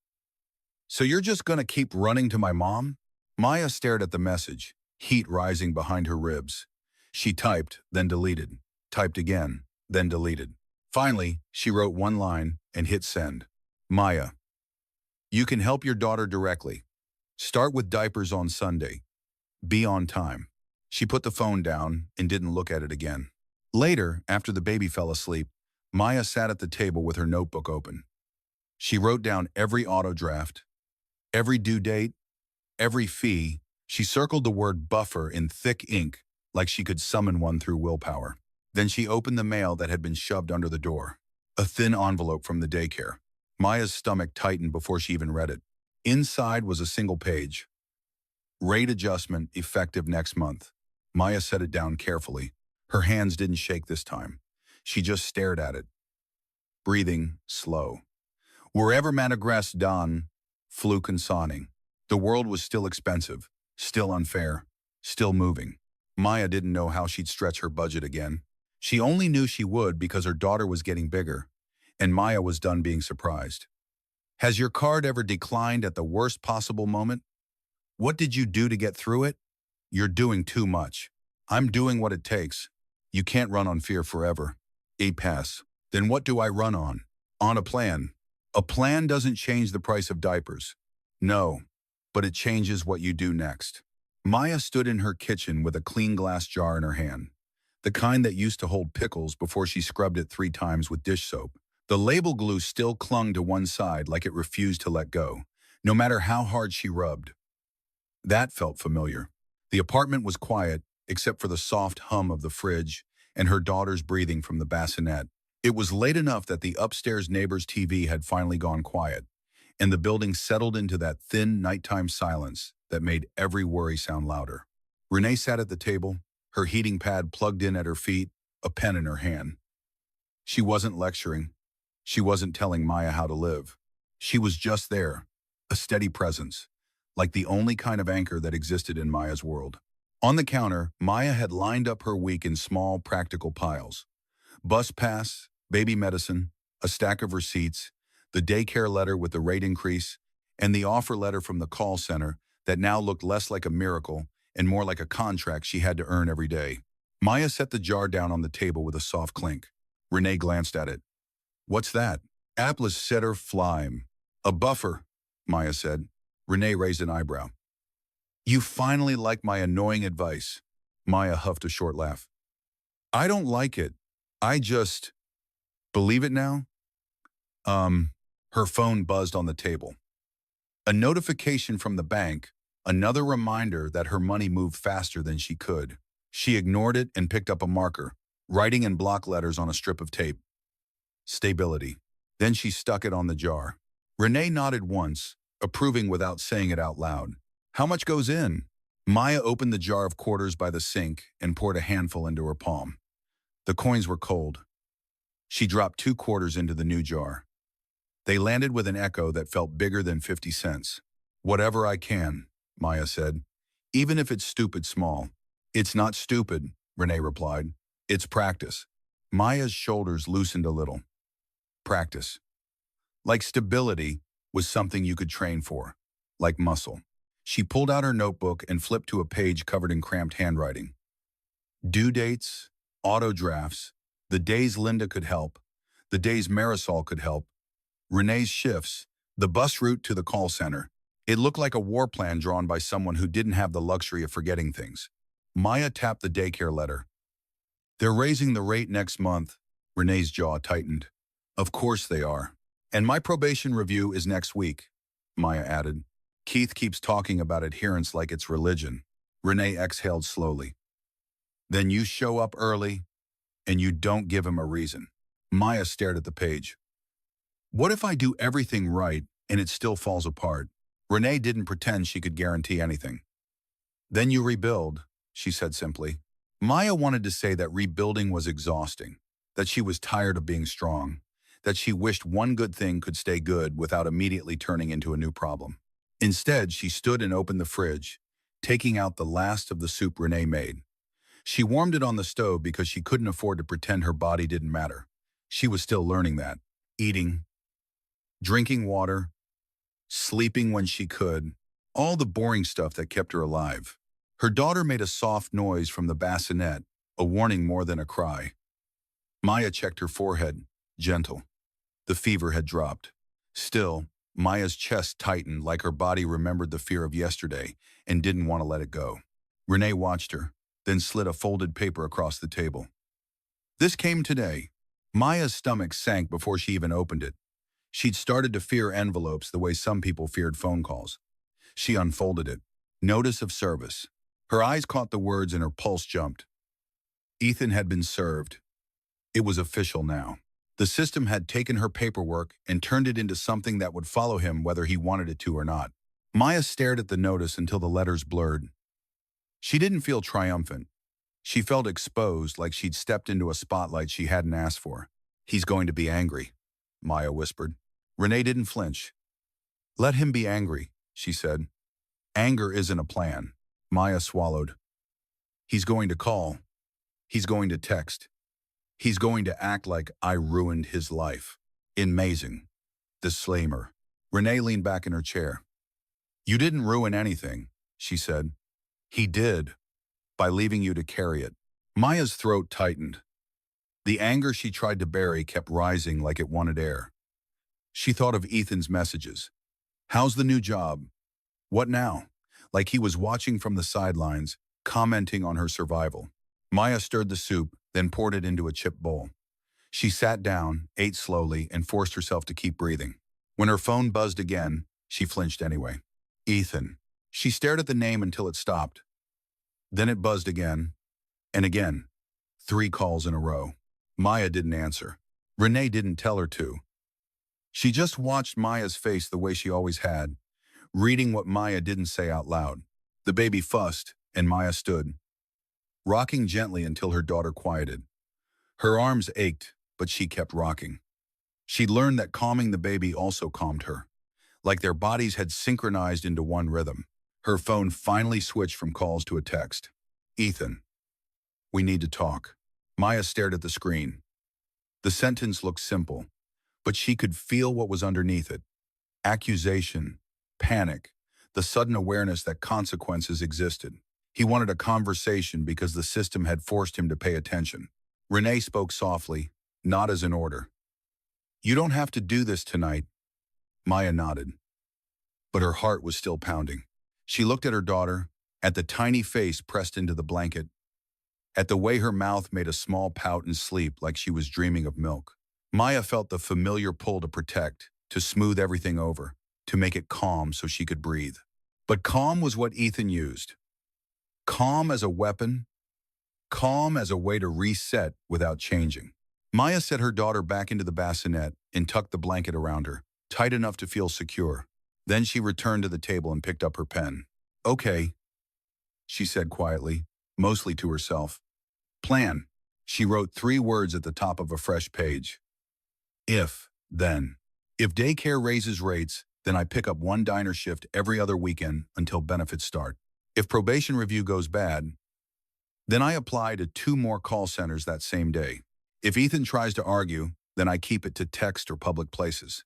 So you're just gonna keep running to my mom? Maya stared at the message, heat rising behind her ribs. She typed, then deleted. Typed again, then deleted. Finally, she wrote one line and hit send. Maya. You can help your daughter directly. Start with diapers on Sunday. Be on time. She put the phone down and didn't look at it again. Later, after the baby fell asleep, Maya sat at the table with her notebook open. She wrote down every auto draft, every due date, every fee. She circled the word buffer in thick ink like she could summon one through willpower. Then she opened the mail that had been shoved under the door. A thin envelope from the daycare. Maya's stomach tightened before she even read it. Inside was a single page. Rate adjustment effective next month. Maya set it down carefully. Her hands didn't shake this time. She just stared at it. Breathing slow. Wherever Madagrass Don flew consigning. The world was still expensive, still unfair, still moving. Maya didn't know how she'd stretch her budget again. She only knew she would because her daughter was getting bigger, and Maya was done being surprised. Has your card ever declined at the worst possible moment? What did you do to get through it? You're doing too much. I'm doing what it takes. You can't run on fear forever. A pass. Then what do I run on? On a plan. A plan doesn't change the price of diapers. No, but it changes what you do next. Maya stood in her kitchen with a clean glass jar in her hand, the kind that used to hold pickles before she scrubbed it 3 times with dish soap. The label glue still clung to one side like it refused to let go, no matter how hard she rubbed. That felt familiar. The apartment was quiet, except for the soft hum of the fridge and her daughter's breathing from the bassinet. It was late enough that the upstairs neighbor's TV had finally gone quiet, and the building settled into that thin nighttime silence that made every worry sound louder. Renee sat at the table, her heating pad plugged in at her feet, a pen in her hand. She wasn't lecturing. She wasn't telling Maya how to live. She was just there, a steady presence, like the only kind of anchor that existed in Maya's world. On the counter, Maya had lined up her week in small, practical piles. Bus pass, baby medicine, a stack of receipts, the daycare letter with the rate increase, and the offer letter from the call center that now looked less like a miracle and more like a contract she had to earn every day. Maya set the jar down on the table with a soft clink. Renee glanced at it. What's that? Aplis setter flyme. A buffer, Maya said. Renee raised an eyebrow. You finally like my annoying advice. Maya huffed a short laugh. I don't like it. I just... Believe it now? Her phone buzzed on the table. A notification from the bank, another reminder that her money moved faster than she could. She ignored it and picked up a marker, writing in block letters on a strip of tape. Stability. Then she stuck it on the jar. Renee nodded once, approving without saying it out loud. How much goes in? Maya opened the jar of quarters by the sink and poured a handful into her palm. The coins were cold. She dropped 2 quarters into the new jar. They landed with an echo that felt bigger than 50 cents. Whatever I can, Maya said. Even if it's stupid small. It's not stupid, Renee replied. It's practice. Maya's shoulders loosened a little. Practice. Like stability was something you could train for. Like muscle. She pulled out her notebook and flipped to a page covered in cramped handwriting. Due dates, auto drafts, the days Linda could help, the days Marisol could help, Renee's shifts, the bus route to the call center. It looked like a war plan drawn by someone who didn't have the luxury of forgetting things. Maya tapped the daycare letter. They're raising the rate next month. Renee's jaw tightened. Of course they are. And my probation review is next week, Maya added. Keith keeps talking about adherence like it's religion. Renee exhaled slowly. Then you show up early, and you don't give him a reason. Maya stared at the page. What if I do everything right and it still falls apart? Renee didn't pretend she could guarantee anything. Then you rebuild, she said simply. Maya wanted to say that rebuilding was exhausting, that she was tired of being strong, that she wished one good thing could stay good without immediately turning into a new problem. Instead, she stood and opened the fridge, taking out the last of the soup Renee made. She warmed it on the stove because she couldn't afford to pretend her body didn't matter. She was still learning that. Eating, drinking water, sleeping when she could, all the boring stuff that kept her alive. Her daughter made a soft noise from the bassinet, a warning more than a cry. Maya checked her forehead, gentle. The fever had dropped. Still, Maya's chest tightened like her body remembered the fear of yesterday and didn't want to let it go. Renee watched her, then slid a folded paper across the table. This came today. Maya's stomach sank before she even opened it. She'd started to fear envelopes the way some people feared phone calls. She unfolded it. Notice of service. Her eyes caught the words and her pulse jumped. Ethan had been served. It was official now. The system had taken her paperwork and turned it into something that would follow him whether he wanted it to or not. Maya stared at the notice until the letters blurred. She didn't feel triumphant. She felt exposed, like she'd stepped into a spotlight she hadn't asked for. He's going to be angry, Maya whispered. Renee didn't flinch. Let him be angry, she said. Anger isn't a plan. Maya swallowed. He's going to call. He's going to text. He's going to act like I ruined his life. Amazing. Disclaimer. Renee leaned back in her chair. You didn't ruin anything, she said. He did, by leaving you to carry it. Maya's throat tightened. The anger she tried to bury kept rising like it wanted air. She thought of Ethan's messages. How's the new job? What now? Like he was watching from the sidelines, commenting on her survival. Maya stirred the soup, then poured it into a chip bowl. She sat down, ate slowly, and forced herself to keep breathing. When her phone buzzed again, she flinched anyway. Ethan. She stared at the name until it stopped. Then it buzzed again, and again. 3 calls in a row. Maya didn't answer. Renee didn't tell her to. She just watched Maya's face the way she always had, reading what Maya didn't say out loud. The baby fussed, and Maya stood, rocking gently until her daughter quieted. Her arms ached, but she kept rocking. She'd learned that calming the baby also calmed her, like their bodies had synchronized into one rhythm. Her phone finally switched from calls to a text. Ethan. We need to talk. Maya stared at the screen. The sentence looked simple, but she could feel what was underneath it. Accusation, panic, the sudden awareness that consequences existed. He wanted a conversation because the system had forced him to pay attention. Renee spoke softly, not as an order. You don't have to do this tonight. Maya nodded, but her heart was still pounding. She looked at her daughter, at the tiny face pressed into the blanket, at the way her mouth made a small pout in sleep like she was dreaming of milk. Maya felt the familiar pull to protect, to smooth everything over, to make it calm so she could breathe. But calm was what Ethan used. Calm as a weapon, calm as a way to reset without changing. Maya set her daughter back into the bassinet and tucked the blanket around her, tight enough to feel secure. Then she returned to the table and picked up her pen. Okay, she said quietly, mostly to herself. Plan. She wrote 3 words at the top of a fresh page. If, then. If daycare raises rates, then I pick up 1 diner shift every other weekend until benefits start. If probation review goes bad, then I apply to 2 more call centers that same day. If Ethan tries to argue, then I keep it to text or public places.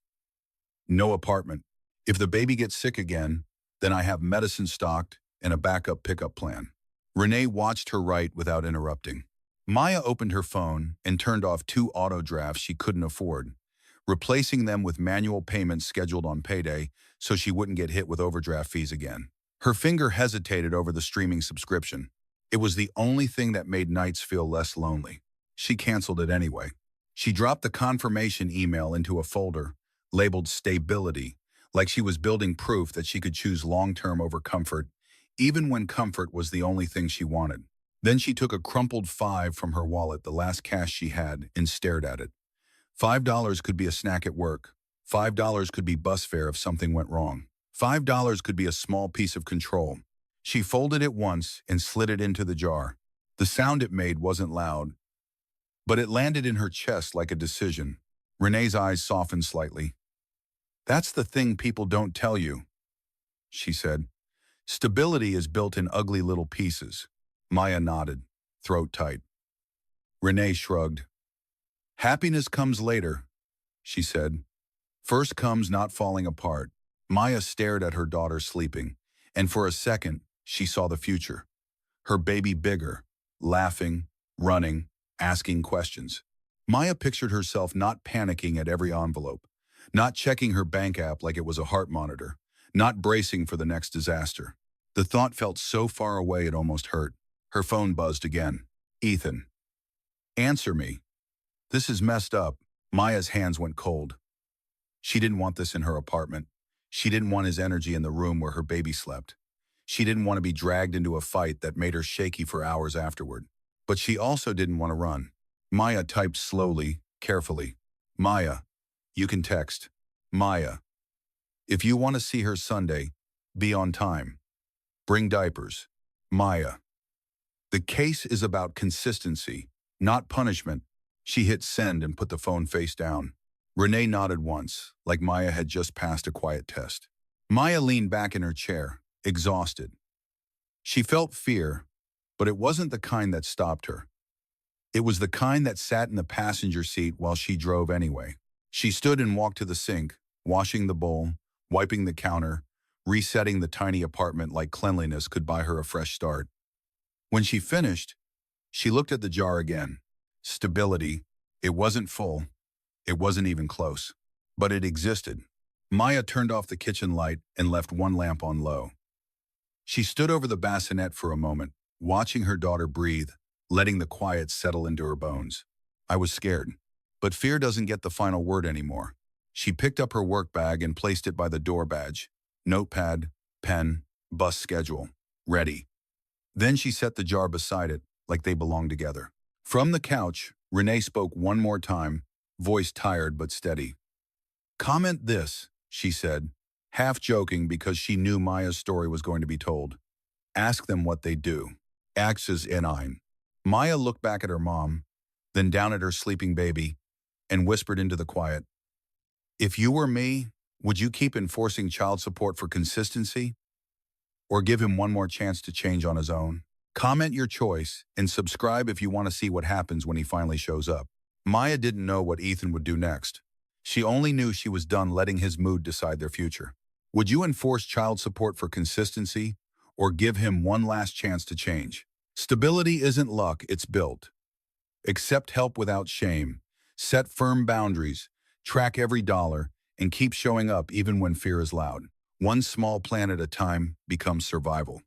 No apartment. If the baby gets sick again, then I have medicine stocked and a backup pickup plan. Renee watched her write without interrupting. Maya opened her phone and turned off 2 auto drafts she couldn't afford, replacing them with manual payments scheduled on payday so she wouldn't get hit with overdraft fees again. Her finger hesitated over the streaming subscription. It was the only thing that made nights feel less lonely. She canceled it anyway. She dropped the confirmation email into a folder labeled Stability, like she was building proof that she could choose long-term over comfort, even when comfort was the only thing she wanted. Then she took a crumpled $5 from her wallet, the last cash she had, and stared at it. $5 could be a snack at work. $5 could be bus fare if something went wrong. $5 could be a small piece of control. She folded it once and slid it into the jar. The sound it made wasn't loud, but it landed in her chest like a decision. Renee's eyes softened slightly. "That's the thing people don't tell you," she said. "Stability is built in ugly little pieces." Maya nodded, throat tight. Renee shrugged. "Happiness comes later," she said. "First comes not falling apart." Maya stared at her daughter sleeping, and for a second, she saw the future. Her baby bigger, laughing, running, asking questions. Maya pictured herself not panicking at every envelope, not checking her bank app like it was a heart monitor, not bracing for the next disaster. The thought felt so far away it almost hurt. Her phone buzzed again. "Ethan. Answer me. This is messed up." Maya's hands went cold. She didn't want this in her apartment. She didn't want his energy in the room where her baby slept. She didn't want to be dragged into a fight that made her shaky for hours afterward. But she also didn't want to run. Maya typed slowly, carefully. "Maya, you can text. Maya. If you want to see her Sunday, be on time. Bring diapers. Maya." The case is about consistency, not punishment. She hit send and put the phone face down. Renee nodded once, like Maya had just passed a quiet test. Maya leaned back in her chair, exhausted. She felt fear, but it wasn't the kind that stopped her. It was the kind that sat in the passenger seat while she drove anyway. She stood and walked to the sink, washing the bowl, wiping the counter, resetting the tiny apartment like cleanliness could buy her a fresh start. When she finished, she looked at the jar again. Stability. It wasn't full. It wasn't even close. But it existed. Maya turned off the kitchen light and left one lamp on low. She stood over the bassinet for a moment, watching her daughter breathe, letting the quiet settle into her bones. "I was scared. But fear doesn't get the final word anymore." She picked up her work bag and placed it by the door badge. Notepad, pen, bus schedule. Ready. Then she set the jar beside it, like they belonged together. From the couch, Renee spoke one more time, voice tired but steady. "Comment this," she said, half joking because she knew Maya's story was going to be told. "Ask them what they do. Axes in ein." Maya looked back at her mom, then down at her sleeping baby, and whispered into the quiet, "If you were me, would you keep enforcing child support for consistency? Or give him one more chance to change on his own?" Comment your choice and subscribe if you want to see what happens when he finally shows up. Maya didn't know what Ethan would do next. She only knew she was done letting his mood decide their future. Would you enforce child support for consistency or give him one last chance to change? Stability isn't luck, it's built. Accept help without shame. Set firm boundaries. Track every dollar and keep showing up even when fear is loud. One small plan at a time becomes survival.